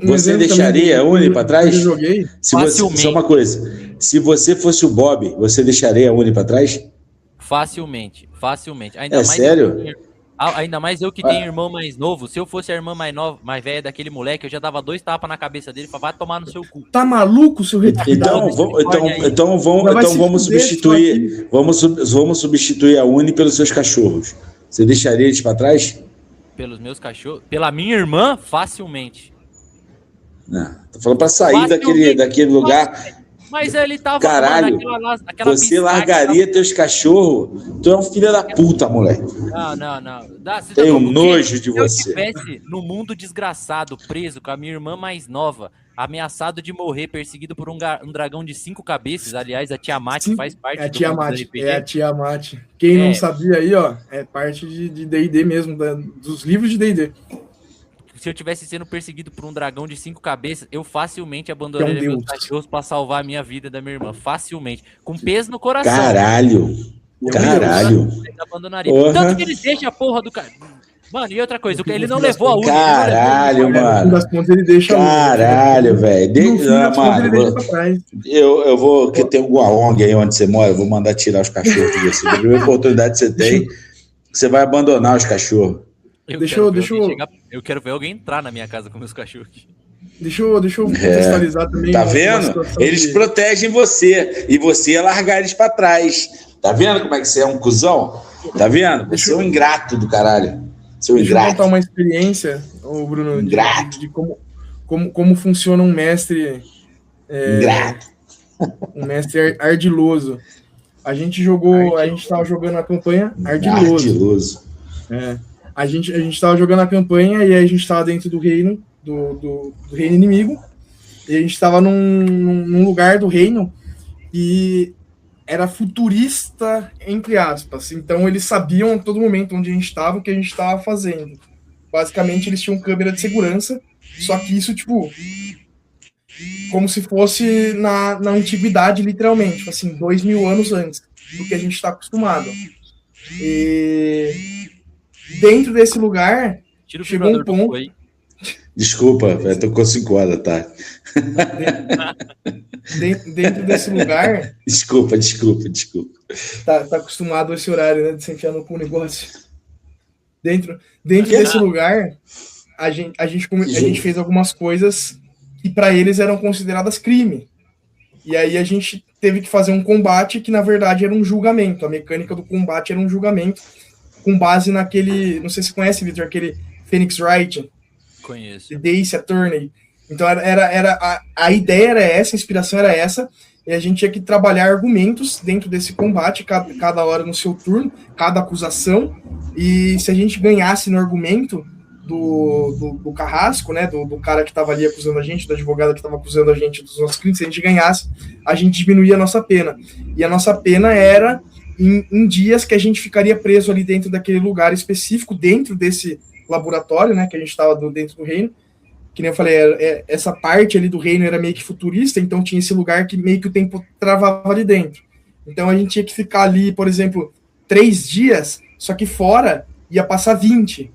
Você deixaria a Uni pra trás? Eu joguei. Só uma coisa. Se você fosse o Bob, você deixaria a Uni pra trás? Facilmente. Sério? Ainda mais eu que tenho irmão mais novo. Se eu fosse a irmã mais velha daquele moleque, eu já dava 2 tapas na cabeça dele e falava, vai tomar no seu cu. Tá maluco, seu retardado? Então vamos substituir. Vamos substituir a Uni pelos seus cachorros. Você deixaria eles pra trás? Pelos meus cachorros? Pela minha irmã, facilmente. Tô falando pra sair daquele lugar. Mas ele tava... Caralho, você largaria teus cachorros? Tu é um filho da puta, moleque. Não. Tenho nojo de você. Se eu estivesse no mundo desgraçado, preso com a minha irmã mais nova, ameaçado de morrer, perseguido por um dragão de 5 cabeças, aliás, a Tiamat faz parte do RPG. É a Tiamat. Quem não sabia aí, ó, é parte de D&D mesmo, dos livros de D&D. Se eu tivesse sendo perseguido por um dragão de 5 cabeças, eu facilmente abandonaria meus cachorros pra salvar a minha vida e da minha irmã. Facilmente. Com peso no coração. Caralho. abandonaria. Porra. Tanto que ele deixa a porra do cara. Mano, e outra coisa, ele não levou a urna. Caralho, No fim mano. das contas, ele deixa Caralho, velho. No fim das contas, ele deixa pra trás. Eu vou, que tem alguma ONG aí onde você mora, eu vou mandar tirar os cachorros de você. A primeira oportunidade que você tem, você vai abandonar os cachorros. Eu quero ver alguém entrar na minha casa com meus cachorros. Deixa eu contextualizar também. Tá vendo? Eles protegem você. E você ia largar eles pra trás. Tá vendo como é que você é um cuzão? Tá vendo? Você é um ingrato do caralho. Seu Deixa eu ingrato. contar uma experiência, Bruno, de como funciona um mestre. Ingrato. Um mestre ardiloso. A gente tava jogando a campanha ardiloso. A gente tava jogando a campanha e aí a gente tava dentro do reino, do reino inimigo, e a gente tava num lugar do reino e era futurista, entre aspas. Então eles sabiam a todo momento onde a gente estava, o que a gente estava fazendo. Basicamente eles tinham câmera de segurança, só que isso, tipo, como se fosse na antiguidade, literalmente, tipo assim, 2000 anos antes do que a gente está acostumado. E dentro desse lugar, chegou um ponto... Desculpa, eu tô com 5 horas, tá? Dentro desse lugar... Desculpa. Tá acostumado a esse horário, né, de se enfiar no negócio. Dentro desse lugar, a gente fez algumas coisas que para eles eram consideradas crime. E aí a gente teve que fazer um combate que, na verdade, era um julgamento. A mecânica do combate era um julgamento com base naquele... Não sei se você conhece, Victor, aquele Phoenix Wright. Conheço. The Ace Attorney. Então a ideia era essa, a inspiração era essa, e a gente tinha que trabalhar argumentos dentro desse combate, cada hora no seu turno, cada acusação, e se a gente ganhasse no argumento do carrasco, né, do cara que estava ali acusando a gente, do advogado que estava acusando a gente dos nossos crimes, se a gente ganhasse, a gente diminuía a nossa pena. E a nossa pena era em dias que a gente ficaria preso ali dentro daquele lugar específico, dentro desse laboratório, né, que a gente estava dentro do reino, que nem eu falei, essa parte ali do reino era meio que futurista, então tinha esse lugar que meio que o tempo travava ali dentro. Então a gente tinha que ficar ali, por exemplo, 3 dias, só que fora ia passar 20.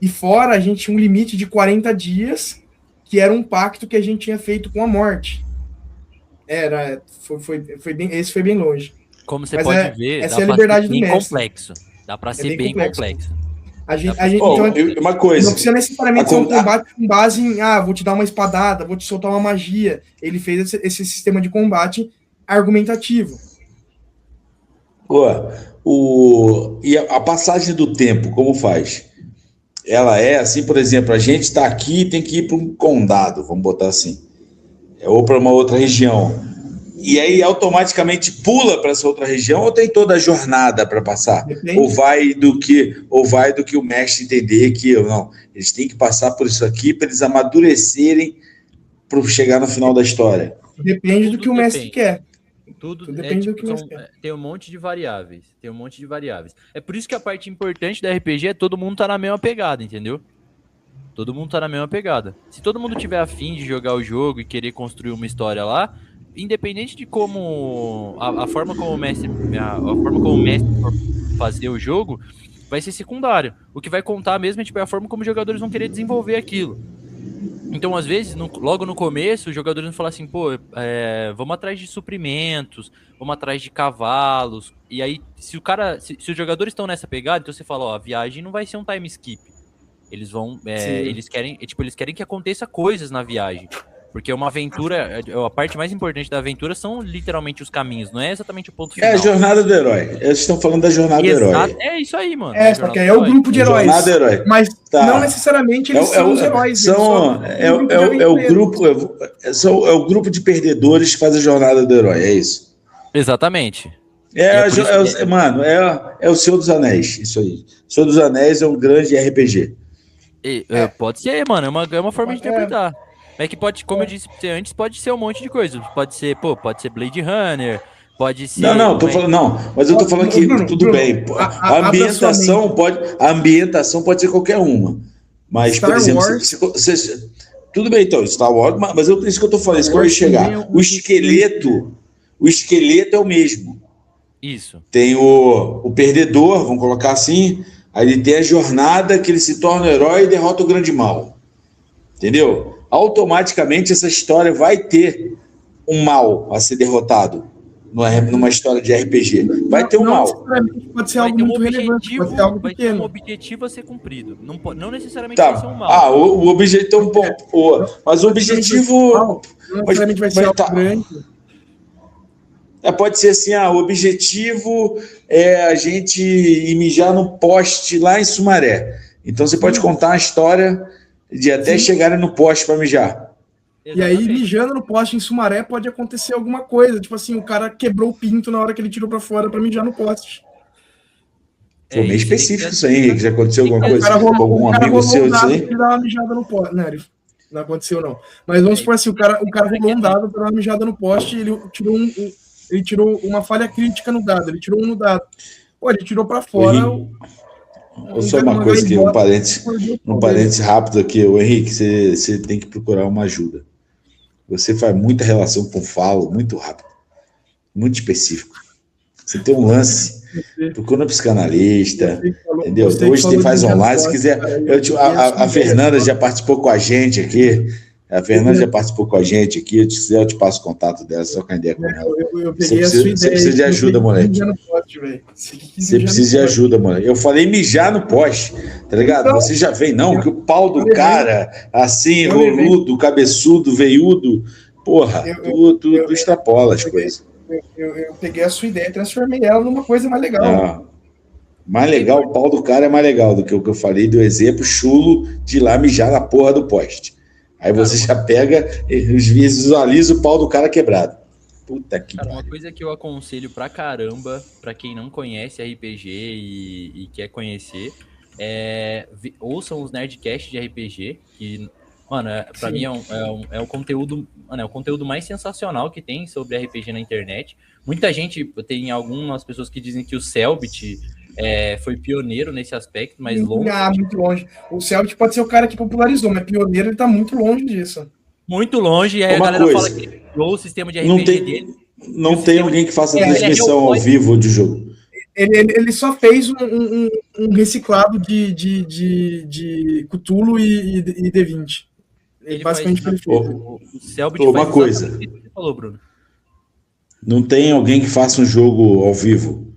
E fora a gente tinha um limite de 40 dias, que era um pacto que a gente tinha feito com a morte. Esse foi bem longe. Como você pode ver, essa é a liberdade do mestre. Complexo. Dá pra ser bem complexo. Uma coisa. Não precisa necessariamente ser um combate com base em vou te dar uma espadada, vou te soltar uma magia. Ele fez esse sistema de combate argumentativo. E a passagem do tempo, como faz? Ela é assim, por exemplo, a gente está aqui e tem que ir para um condado, vamos botar assim, ou para uma outra região. E aí automaticamente pula para essa outra região ou tem toda a jornada para passar? Depende. Ou vai do que o mestre entender que não, eles têm que passar por isso aqui para eles amadurecerem para chegar no final da história. Depende do que o mestre quer. Tudo depende do que o mestre quer. Tem um monte de variáveis. É por isso que a parte importante da RPG é todo mundo tá na mesma pegada, entendeu? Todo mundo tá na mesma pegada. Se todo mundo tiver afim de jogar o jogo e querer construir uma história lá, independente de como a forma como o mestre for fazer o jogo, vai ser secundário. O que vai contar mesmo é a forma como os jogadores vão querer desenvolver aquilo. Então, às vezes, logo no começo, os jogadores vão falar assim, vamos atrás de suprimentos, vamos atrás de cavalos. E aí, se os jogadores estão nessa pegada, então você fala, a viagem não vai ser um time skip. Eles vão, eles querem que aconteça coisas na viagem. Porque uma aventura, a parte mais importante da aventura são literalmente os caminhos, não é exatamente o ponto final. É a jornada do herói. Eles estão falando da jornada do herói. É isso aí, mano. Só que é o grupo de heróis. Jornada do herói. Mas não necessariamente eles são os heróis. É o grupo de perdedores que faz a jornada do herói, é isso. Exatamente. Mano, é o Senhor dos Anéis, isso aí. O Senhor dos Anéis é um grande RPG. Pode ser, mano, é uma forma de interpretar. É que pode, como eu disse antes, pode ser um monte de coisa. Pode ser Blade Runner, pode ser... Mas eu tô falando que tudo bem. A ambientação pode ser qualquer uma. Mas, Star por exemplo, tudo bem, então, Star Wars, mas isso que eu tô falando, isso que eu ia chegar. O esqueleto é o mesmo. Isso. Tem o perdedor, vamos colocar assim, aí ele tem a jornada que ele se torna um herói e derrota o grande mal. Entendeu? Automaticamente essa história vai ter um mal a ser derrotado numa história de RPG. Vai ter um mal. Pode ser algo muito relevante, pode ser algo vai ter pequeno. um objetivo a ser cumprido. Não necessariamente vai ser um mal. Ah, o objetivo... Mas o objetivo... Não necessariamente vai ser algo grande. Pode ser assim, o objetivo é a gente ir mijar no poste lá em Sumaré. Então você pode contar uma história de até chegarem no poste para mijar. E aí, mijando no poste em Sumaré, pode acontecer alguma coisa. Tipo assim, o cara quebrou o pinto na hora que ele tirou para fora para mijar no poste. Foi meio específico isso aí, que já aconteceu alguma coisa com algum amigo seu disso aí? Ele dá uma mijada no poste. Não aconteceu, não. Mas vamos supor assim, o cara rolou um dado para dar uma mijada no poste e ele tirou uma falha crítica no dado, ele tirou um no dado. Pô, ele tirou para fora. Só uma coisa aqui, um parênteses rápido aqui. O Henrique, você tem que procurar uma ajuda. Você faz muita relação com o falo, muito rápido, muito específico. Você tem um lance, procura um psicanalista, entendeu? Hoje você faz online, se quiser. A Fernanda já participou com a gente aqui. Se quiser, eu te passo o contato dela, só com a ideia com ela. Você precisa de ajuda, moleque. Você precisa de ajuda, moleque. Eu falei mijar no poste, tá ligado? Então, você já vem, não, que o pau do cara, assim, roludo, cabeçudo, veiudo, porra, tu extrapola as coisas. Eu peguei a sua ideia e transformei ela numa coisa mais legal. Mais legal, o pau do cara é mais legal do que o que eu falei do exemplo chulo de ir lá mijar na porra do poste. Aí você já pega e visualiza o pau do cara quebrado. Puta que pariu. Uma coisa que eu aconselho pra caramba, pra quem não conhece RPG e quer conhecer, ouçam os Nerdcast de RPG, que, mano, pra mim é o conteúdo, mano, é o conteúdo mais sensacional que tem sobre RPG na internet. Muita gente, tem algumas pessoas que dizem que o Selbit foi pioneiro nesse aspecto, mas longe. Muito longe. O Selbit pode ser o cara que popularizou, mas pioneiro ele tá muito longe disso. Muito longe, e aí a galera fala que ele criou o sistema de RPG dele. Não tem alguém que faça transmissão ao vivo de jogo. Ele só fez um reciclado de Cthulhu e D20. Ele basicamente ele fez. O Selbit uma coisa. O que você falou, Bruno? Não tem alguém que faça um jogo ao vivo.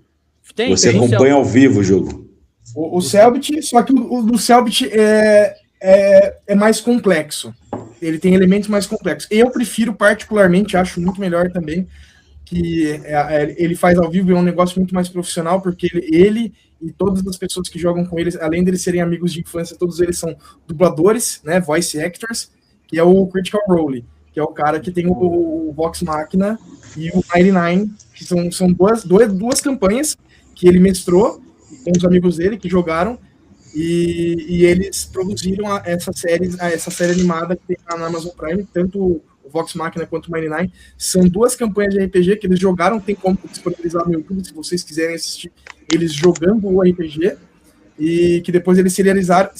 Você acompanha ao vivo o jogo. O Selbit, só que o do Selbit é mais complexo. Ele tem elementos mais complexos. Eu prefiro particularmente, acho muito melhor também, que ele faz ao vivo, é um negócio muito mais profissional, porque ele e todas as pessoas que jogam com eles, além deles serem amigos de infância, todos eles são dubladores, né, voice actors, que é o Critical Role, que é o cara que tem o Vox Machina e o 99, que são duas campanhas que ele mestrou com os amigos dele que jogaram, e eles produziram essa série animada que tem na Amazon Prime, tanto o Vox Machina quanto o 99. São duas campanhas de RPG que eles jogaram, tem como disponibilizar no YouTube, se vocês quiserem assistir eles jogando o RPG, e que depois eles serializaram,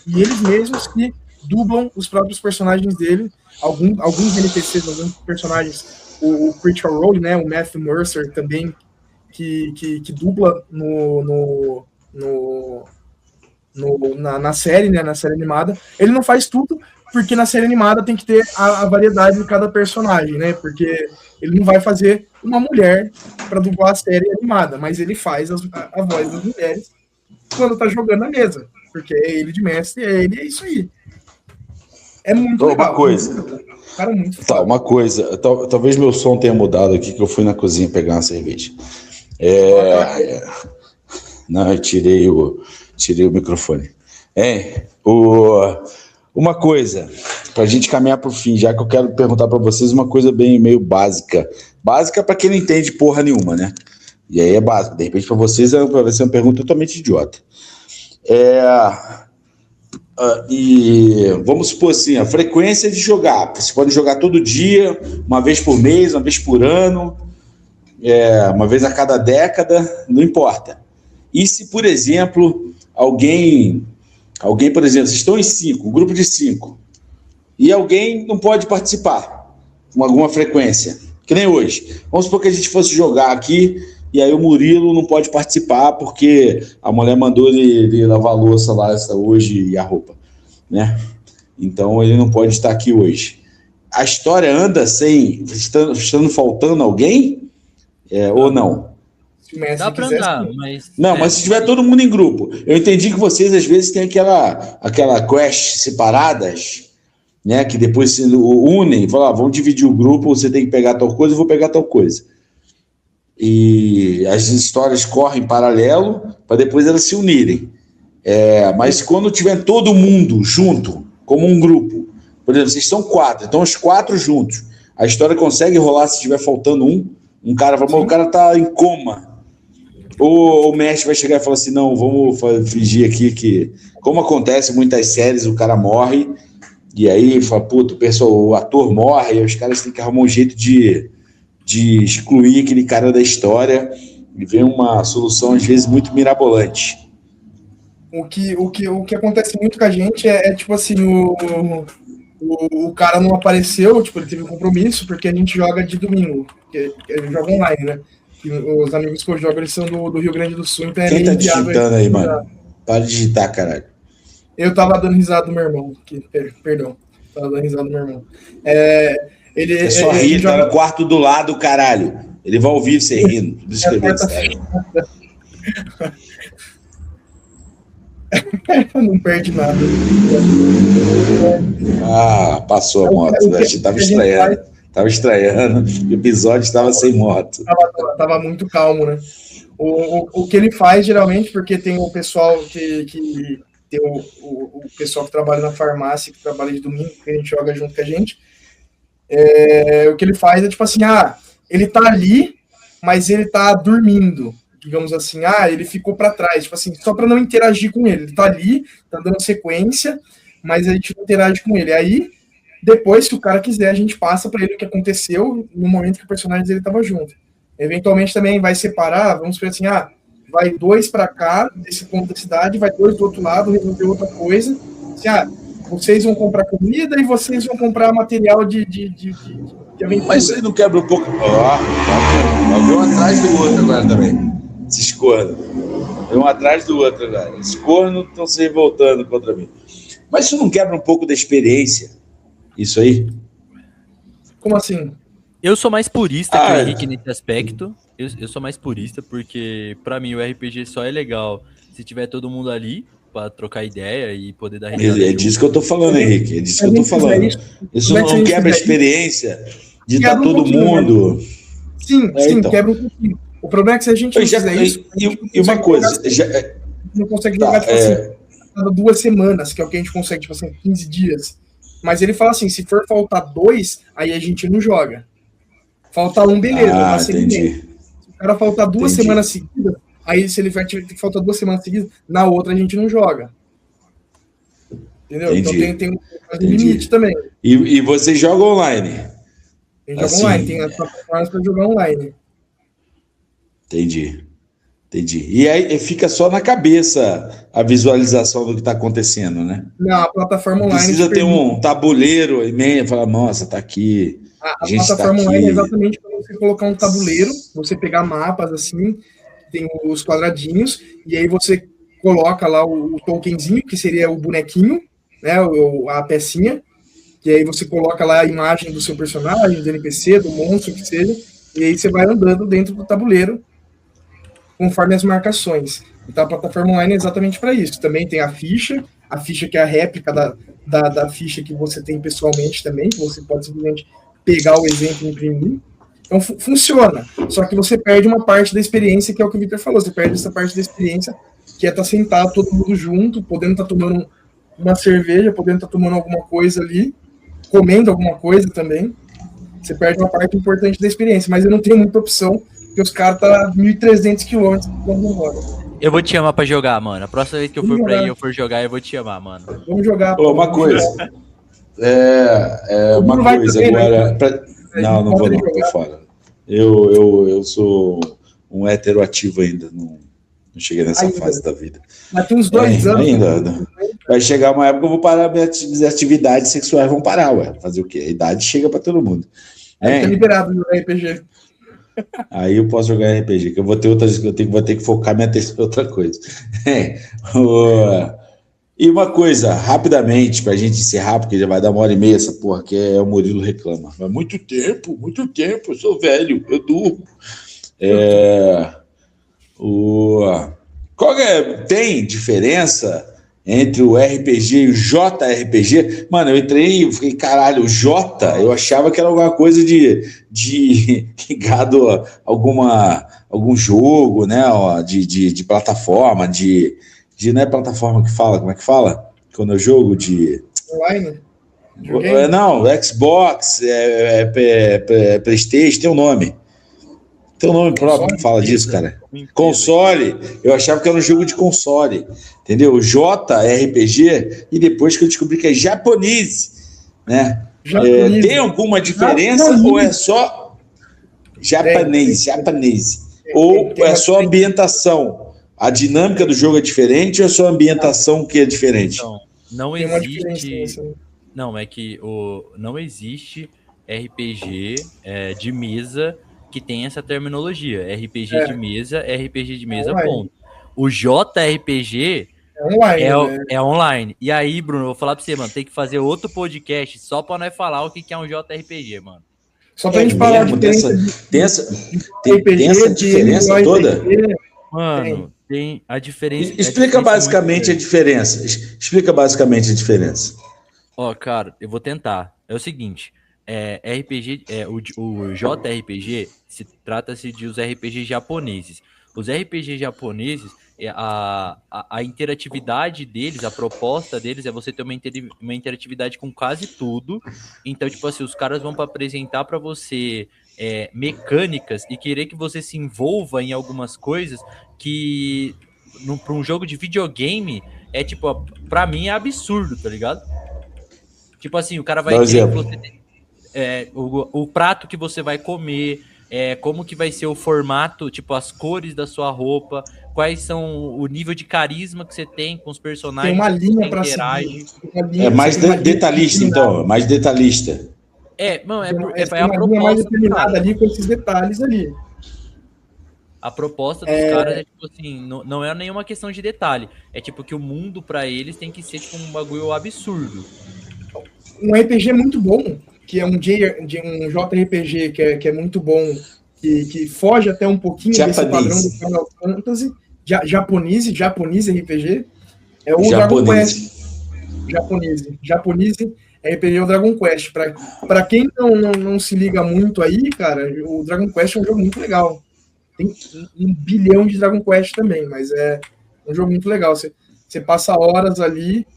e eles mesmos que dublam os próprios personagens dele, alguns NPCs, alguns personagens, o Critical Role, né, o Matthew Mercer também, que dubla na série, né, na série animada. Ele não faz tudo, porque na série animada tem que ter a variedade de cada personagem, né, porque ele não vai fazer uma mulher para dublar a série animada, mas ele faz a voz das mulheres quando tá jogando na mesa, porque é ele de mestre, é isso aí. É muito legal. Uma coisa. Cara, muito uma coisa. Talvez meu som tenha mudado aqui, que eu fui na cozinha pegar uma cerveja. Não, eu tirei o microfone. Uma coisa, para a gente caminhar para o fim, já que eu quero perguntar para vocês uma coisa meio básica. Básica para quem não entende porra nenhuma, né? E aí é básico. De repente, para vocês, vai ser uma pergunta totalmente idiota. E vamos supor assim, a frequência de jogar. Você pode jogar todo dia, uma vez por mês, uma vez por ano, uma vez a cada década, não importa. E se, por exemplo, alguém, por exemplo, vocês estão em 5, um grupo de 5, e alguém não pode participar com alguma frequência, Que nem hoje. Vamos supor que a gente fosse jogar aqui e aí o Murilo não pode participar porque a mulher mandou ele lavar a louça lá hoje e a roupa, né? Então ele não pode estar aqui hoje. A história anda sem... Estando faltando alguém? Ou não? Se o Messi Dá pra quiser, andar, sim. mas... Não, mas se tiver todo mundo em grupo. Eu entendi que vocês às vezes têm aquela quest separadas, né? Que depois se unem, falam, vamos dividir o grupo, você tem que pegar tal coisa, eu vou pegar tal coisa. E as histórias correm em paralelo para depois elas se unirem. Mas quando tiver todo mundo junto, como um grupo, por exemplo, vocês são 4, então os 4 juntos, a história consegue rolar se estiver faltando um cara fala, o cara tá em coma. Ou o mestre vai chegar e falar assim, não, vamos fingir aqui que, como acontece em muitas séries, o cara morre, e aí fala, puto, o ator morre, e os caras têm que arrumar um jeito de excluir aquele cara da história, e vem uma solução, às vezes, muito mirabolante. O que acontece muito com a gente tipo assim, o cara não apareceu, tipo, ele teve um compromisso, porque a gente joga de domingo, porque ele joga online, né? E os amigos que eu jogo, eles são do Rio Grande do Sul, então Quem tá digitando aí, mano? Para de digitar, caralho. Eu tava dando risada do meu irmão, perdão, tava dando risada do meu irmão. Ele só rir, joga... tá no quarto do lado, caralho. Ele vai ouvir você rindo. Não perde nada. Passou a moto. Tava estranhando. O episódio estava sem moto. Tava muito calmo, né? O que ele faz, geralmente, porque tem o pessoal que tem o pessoal que trabalha na farmácia, que trabalha de domingo, que a gente joga junto com a gente. O que ele faz é tipo assim, ele tá ali, mas ele tá dormindo. Digamos assim, ele ficou para trás, tipo assim, só para não interagir com ele. Ele tá ali, tá dando sequência, mas a gente não interage com ele. Aí, depois, se o cara quiser, a gente passa para ele o que aconteceu no momento que o personagem dele tava junto. Eventualmente também vai separar, vamos ver assim, vai 2 para cá, desse ponto da cidade, vai 2 do outro lado, resolver outra coisa. Assim, vocês vão comprar comida e vocês vão comprar material de aventura. Mas isso aí não quebra um pouco. Um atrás do outro agora também. Esses cornos. Um atrás do outro agora. Esses cornos estão se revoltando contra mim. Mas isso não quebra um pouco da experiência? Isso aí? Como assim? Eu sou mais purista que o Henrique nesse aspecto. Eu sou mais purista porque, pra mim, o RPG só é legal se tiver todo mundo ali pra trocar ideia e poder dar risada. É disso que eu tô falando, Henrique. É disso que eu tô falando. Isso não quebra a experiência de estar todo mundo. Sim, então. Quebra um pouquinho. O problema é que se a gente não fizer isso... E uma coisa... não consegue jogar, tipo assim, cada 2 semanas, que é o que a gente consegue, tipo assim, 15 dias. Mas ele fala assim, se for faltar 2, aí a gente não joga. Falta 1, beleza. Entendi. Se o cara faltar 2 semanas seguidas, aí se ele vai ter que faltar 2 semanas seguidas, na outra a gente não joga. Entendeu? Entendi. Então tem um limite também. E você joga online? Tem jogo online, tem as plataformas para jogar online. Entendi. E aí fica só na cabeça a visualização do que está acontecendo, né? Não, a plataforma online... Precisa ter um tabuleiro e meio, falar, nossa, tá aqui. A plataforma online é exatamente para você colocar um tabuleiro, você pegar mapas assim, tem os quadradinhos, e aí você coloca lá o tokenzinho, que seria o bonequinho, né, a pecinha, e aí você coloca lá a imagem do seu personagem, do NPC, do monstro, que seja, e aí você vai andando dentro do tabuleiro, conforme as marcações. Então a plataforma online é exatamente para isso. Também tem a ficha que é a réplica da ficha que você tem pessoalmente também, que você pode simplesmente pegar o exemplo e imprimir. Então funciona, só que você perde uma parte da experiência, que é o que o Victor falou, você perde essa parte da experiência, que é estar sentado todo mundo junto, podendo estar tomando uma cerveja, podendo estar tomando alguma coisa ali, comendo alguma coisa também. Você perde uma parte importante da experiência, mas eu não tenho muita opção, porque os caras estão a 1.300 km quando embora. Eu vou te chamar pra jogar, mano. A próxima vez que eu for pra aí, eu for jogar, eu vou te chamar, mano. Vamos jogar. Uma coisa. Uma coisa também, agora. Né? Não vou não, tô fora. Eu sou um hétero ativo ainda, não cheguei nessa fase da vida. Mas tem uns 2 anos. Ainda. Vai chegar uma época que eu vou parar, minhas atividades sexuais vão parar, ué. Fazer o quê? A idade chega pra todo mundo. Aí tá Hein? liberado no RPG. Aí eu posso jogar RPG, que eu vou ter outras, vou ter que focar minha atenção em outra coisa. E uma coisa, rapidamente, pra gente encerrar, porque já vai dar 1h30 essa porra, que é o Murilo reclama. Mas muito tempo, eu sou velho, eu durmo. Tem diferença entre o RPG e o JRPG? Mano, eu entrei e fiquei, caralho, o J, eu achava que era alguma coisa de ligado a algum jogo, né, ó, de plataforma, não é plataforma que fala, como é que fala? Quando eu jogo de... Online? Não, Xbox, PlayStation, tem um nome. Tem um nome próprio que fala disso, cara. Console. Eu achava que era um jogo de console. Entendeu? JRPG, e depois que eu descobri que é japonês, né? Tem alguma diferença ou é só japonês? Ou é só ambientação? A dinâmica do jogo é diferente ou é só a ambientação que é diferente? Não existe. Não, é que não existe RPG de mesa que tem essa terminologia. RPG de mesa, RPG de mesa, ponto. O JRPG é online. E aí, Bruno, eu vou falar pra você, mano, tem que fazer outro podcast só pra nós falar o que é um JRPG, mano. Só pra gente falar tem essa diferença toda? Mano, tem a diferença. Explica basicamente a diferença. Explica basicamente a diferença. Ó, cara, eu vou tentar. É o seguinte, o JRPG trata-se de os RPGs japoneses. Os RPGs japoneses, a interatividade deles, a proposta deles é você ter uma interatividade com quase tudo. Então, tipo assim, os caras vão para apresentar para você mecânicas e querer que você se envolva em algumas coisas que, para um jogo de videogame, tipo, pra mim é absurdo, tá ligado? Tipo assim, o cara vai querer que você o prato que você vai comer, como que vai ser o formato, tipo, as cores da sua roupa, quais são o nível de carisma que você tem com os personagens. Tem uma linha para seguir. É mais detalhista, então. É mais detalhista. Mano, é a proposta mais determinada ali com esses detalhes ali. A proposta dos caras é tipo assim, não é nenhuma questão de detalhe. É tipo que o mundo pra eles tem que ser tipo um bagulho absurdo. Um RPG muito bom, que é um JRPG que é muito bom, que foge até um pouquinho desse padrão do Final Fantasy, japonês RPG, é o Dragon Quest. Japonese RPG é o Dragon Quest. Pra quem não se liga muito aí, cara, o Dragon Quest é um jogo muito legal. Tem 1 bilhão de Dragon Quest também, mas é um jogo muito legal. Você passa horas ali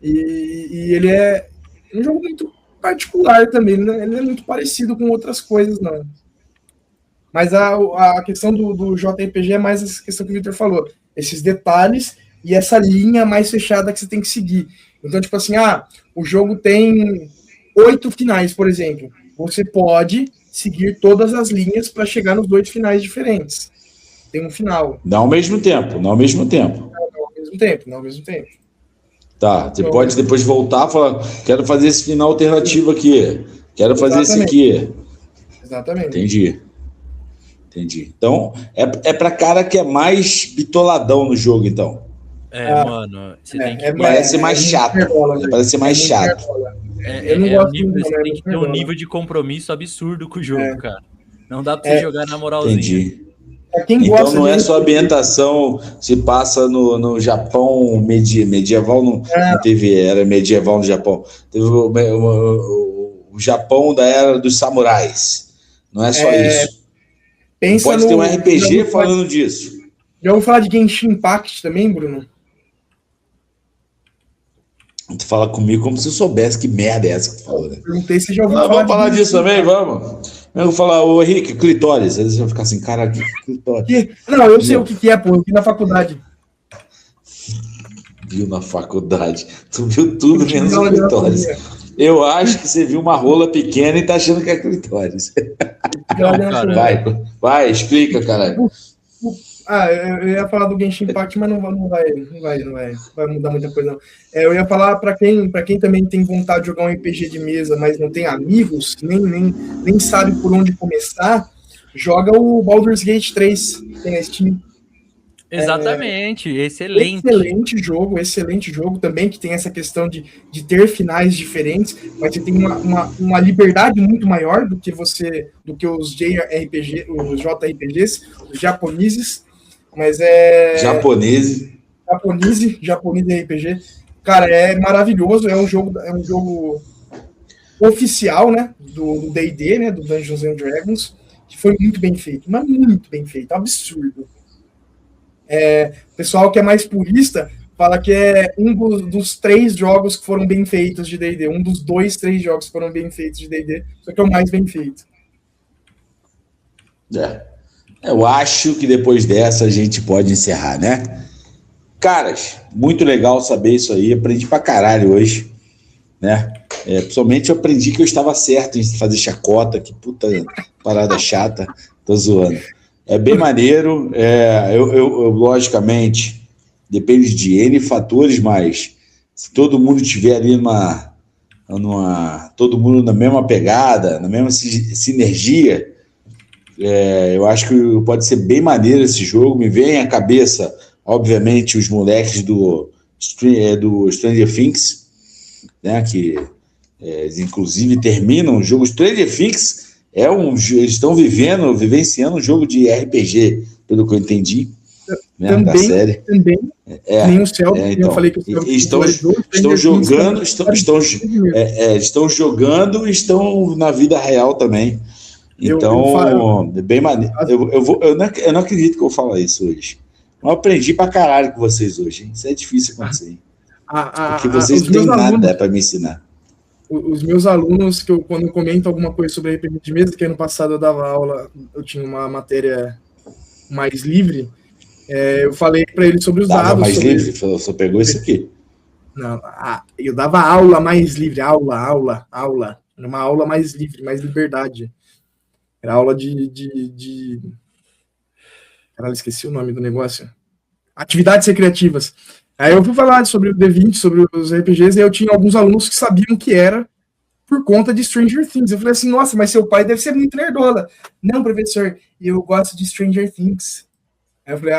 e ele é um jogo muito particular também, né? Ele é muito parecido com outras coisas, não. Mas a questão do JRPG é mais essa questão que o Victor falou, esses detalhes e essa linha mais fechada que você tem que seguir. Então, tipo assim, o jogo tem 8 finais, por exemplo. Você pode seguir todas as linhas para chegar nos 8 finais diferentes. Tem um final. Não ao mesmo tempo. Não ao mesmo tempo. Tá, você pode depois voltar e falar, quero fazer esse final alternativo aqui, quero fazer esse aqui. Exatamente. Entendi. Então, é pra cara que é mais bitoladão no jogo, então. Mano, você tem que... Parece mais chato. Parece mais chato. Eu não gosto você tem que ter um nível de compromisso absurdo com o jogo, cara. Não dá pra você jogar na moralzinha. Entendi. Então não é só ambientação, se passa no Japão medieval, não teve era medieval no Japão, teve o Japão da era dos samurais, não é só isso. Pode ter um RPG falando disso. Já ouviu falar de Genshin Impact também, Bruno? Tu fala comigo como se eu soubesse que merda é essa que tu falou, né? Perguntei se já ouviu falar. Vamos falar disso também, vamos. Eu vou falar, ô Henrique, clitóris. Às vezes eu vou ficar assim, cara, clitóris. Não, eu sei o que é, pô, eu vi na faculdade. Viu na faculdade. Tu viu tudo menos o clitóris. Eu acho que você viu uma rola pequena e tá achando que é clitóris. Vai, explica, caralho. Eu ia falar do Genshin Impact, mas não vai mudar muita coisa, não. Eu ia falar para quem também tem vontade de jogar um RPG de mesa, mas não tem amigos, nem sabe por onde começar, joga o Baldur's Gate 3, que tem na Steam. Exatamente, excelente. Excelente jogo também, que tem essa questão de ter finais diferentes, mas você tem uma liberdade muito maior do que os JRPGs, os japoneses, mas Japonese RPG. Cara, é maravilhoso, é um jogo oficial, né, do D&D, né, do Dungeons and Dragons, que foi muito bem feito, mas muito bem feito, absurdo. O pessoal que é mais purista fala que é um dos 3 jogos que foram bem feitos de D&D, um dos 3 jogos que foram bem feitos de D&D, só que é o mais bem feito. Eu acho que depois dessa a gente pode encerrar, né? Caras, muito legal saber isso aí, aprendi pra caralho hoje, né? Principalmente eu aprendi que eu estava certo em fazer chacota, que puta parada chata, tô zoando. É bem maneiro, eu logicamente, depende de N fatores, mas se todo mundo estiver ali todo mundo na mesma pegada, na mesma sinergia, eu acho que pode ser bem maneiro esse jogo. Me vem à cabeça, obviamente, os moleques do Stranger Things, né, que eles inclusive terminam o jogo Stranger Things. Eles estão vivenciando um jogo de RPG, pelo que eu entendi, né, da série. Também. Nem o céu, então, eu falei que estão jogando e estão na vida real também. Então, bem maneiro. Eu não acredito que eu vou falar isso hoje. Eu aprendi pra caralho com vocês hoje, hein? Isso é difícil acontecer, hein? Porque vocês não têm nada para me ensinar. Os meus alunos, quando eu comento alguma coisa sobre RPG de mesa, que ano passado eu dava aula, eu tinha uma matéria mais livre, eu falei para eles sobre os dados. Mais livre? Só pegou isso aqui? Não, eu dava aula mais livre, aula. Era uma aula mais livre, mais liberdade. Era aula de... Caralho, esqueci o nome do negócio. Atividades recreativas. Aí eu fui falar sobre o D20, sobre os RPGs, e eu tinha alguns alunos que sabiam que era por conta de Stranger Things. Eu falei assim, nossa, mas seu pai deve ser muito nerdola. Não, professor, eu gosto de Stranger Things. Aí eu falei,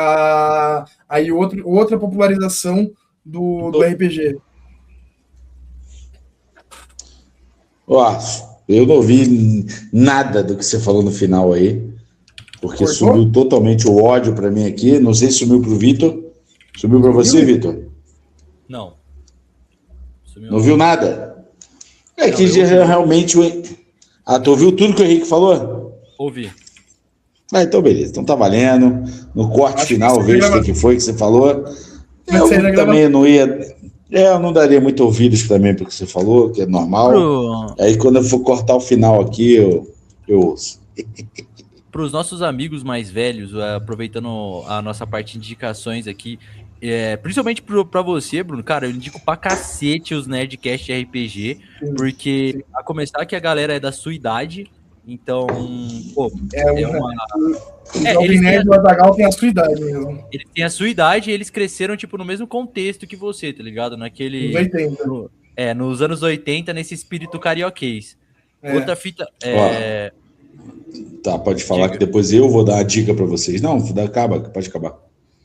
aí outra popularização do RPG. Eu não ouvi nada do que você falou no final aí, porque Cortou? Subiu totalmente o ódio para mim aqui. Não sei se sumiu pro Vitor. Subiu para você, Vitor? Não. Não viu nada? Que realmente... tu ouviu tudo que o Henrique falou? Ouvi. Então beleza, então tá valendo. No corte final eu vejo o que foi que você falou. Eu também não ia... eu não daria muito ouvidos também pro que você falou, que é normal. Aí quando eu for cortar o final aqui, eu ouço. Para os nossos amigos mais velhos, aproveitando a nossa parte de indicações aqui, principalmente para você, Bruno, cara, eu indico pra cacete os Nerdcast RPG, porque a começar que a galera é da sua idade, então, o Nerd do Azaghal tem a sua idade mesmo. Eles têm a sua idade e eles cresceram, tipo, no mesmo contexto que você, tá ligado? Naquele... Nos 80. Nos anos 80, nesse espírito carioquês. Outra fita... Tá, pode falar que depois eu vou dar a dica pra vocês. Não, pode acabar.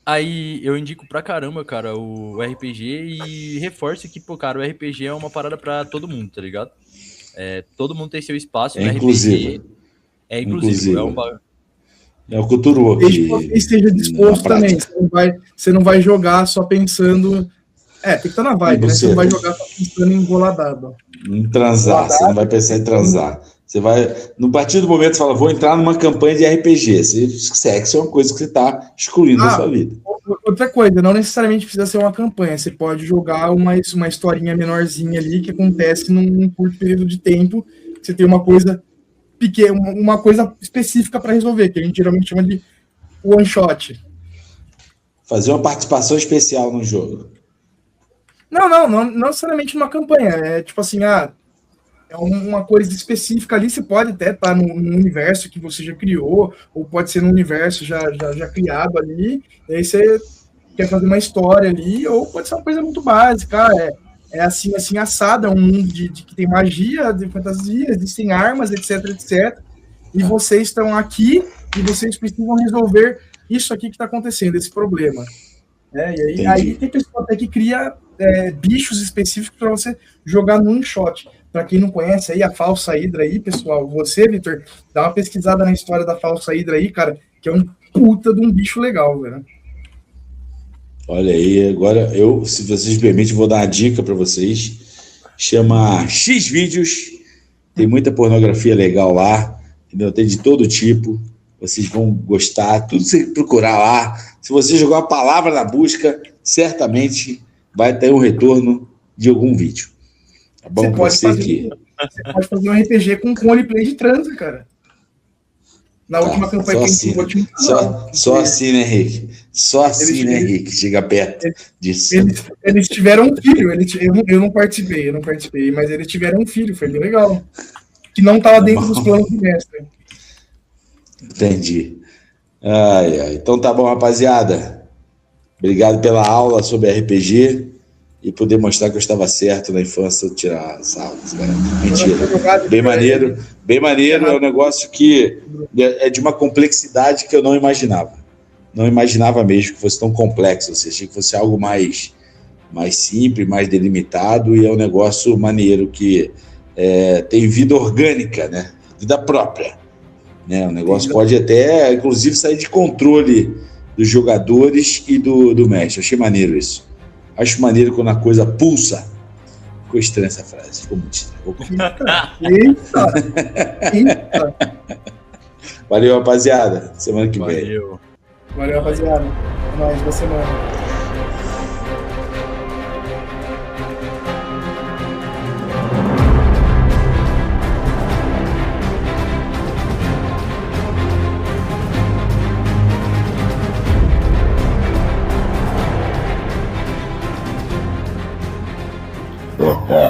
Aí eu indico pra caramba, cara, o RPG e reforço que, cara, o RPG é uma parada pra todo mundo, tá ligado? Todo mundo tem seu espaço no RPG. É inclusive. É o culturo aqui. Desde que você esteja disposto também. Você não vai jogar só pensando... tem que estar na vibe, né? Você não vai jogar só pensando em bola dada. Em transar, você não vai pensar em transar. Você vai, no partir do momento, você fala, vou entrar numa campanha de RPG. Sexo é uma coisa que você está excluindo da sua vida. Outra coisa, não necessariamente precisa ser uma campanha. Você pode jogar uma historinha menorzinha ali que acontece num curto período de tempo. Você tem uma coisa pequena, uma coisa específica para resolver, que a gente geralmente chama de one shot. Fazer uma participação especial no jogo. Não necessariamente numa campanha. É tipo assim, É uma coisa específica ali, você pode até estar no universo que você já criou, ou pode ser no universo já criado ali, e aí você quer fazer uma história ali, ou pode ser uma coisa muito básica, é assim, assim, assada, um mundo de que tem magia, de fantasia, existem armas, etc, etc, e vocês estão aqui, e vocês precisam resolver isso aqui que está acontecendo, esse problema. E aí tem pessoa até que cria bichos específicos para você jogar no one-shot. Para quem não conhece aí a Falsa Hydra aí, pessoal, você, Vitor, dá uma pesquisada na história da Falsa Hydra aí, cara, que é um puta de um bicho legal, velho. Olha aí, agora eu, se vocês permitem, vou dar uma dica para vocês. Chama Xvideos, tem muita pornografia legal lá, entendeu? Tem de todo tipo, vocês vão gostar, tudo que você procurar lá. Se você jogar a palavra na busca, certamente vai ter um retorno de algum vídeo. Tá bom? Você pode fazer um RPG com roleplay de transa, cara. Na última campanha que a gente Só assim, né, Henrique? Só assim, né, Henrique? Chega perto disso. Eles tiveram um filho. Eu não participei, mas eles tiveram um filho, foi bem legal. Que não estava dentro dos planos do mestre. Entendi. Então tá bom, rapaziada. Obrigado pela aula sobre RPG e poder mostrar que eu estava certo na infância, eu tirar as aulas, cara. Mentira. Bem maneiro, é um negócio que é de uma complexidade que eu não imaginava. Não imaginava mesmo que fosse tão complexo. Assim, achei que fosse algo mais simples, mais delimitado, e é um negócio maneiro que tem vida orgânica, né? Vida própria. Né? O negócio pode até, inclusive, sair de controle dos jogadores e do mestre. Achei maneiro isso. Acho maneiro quando a coisa pulsa. Ficou estranha essa frase. Ficou muito estranha. Eita. Valeu, rapaziada. Semana que vem. Valeu, rapaziada. É nóis, boa semana. Ha ha.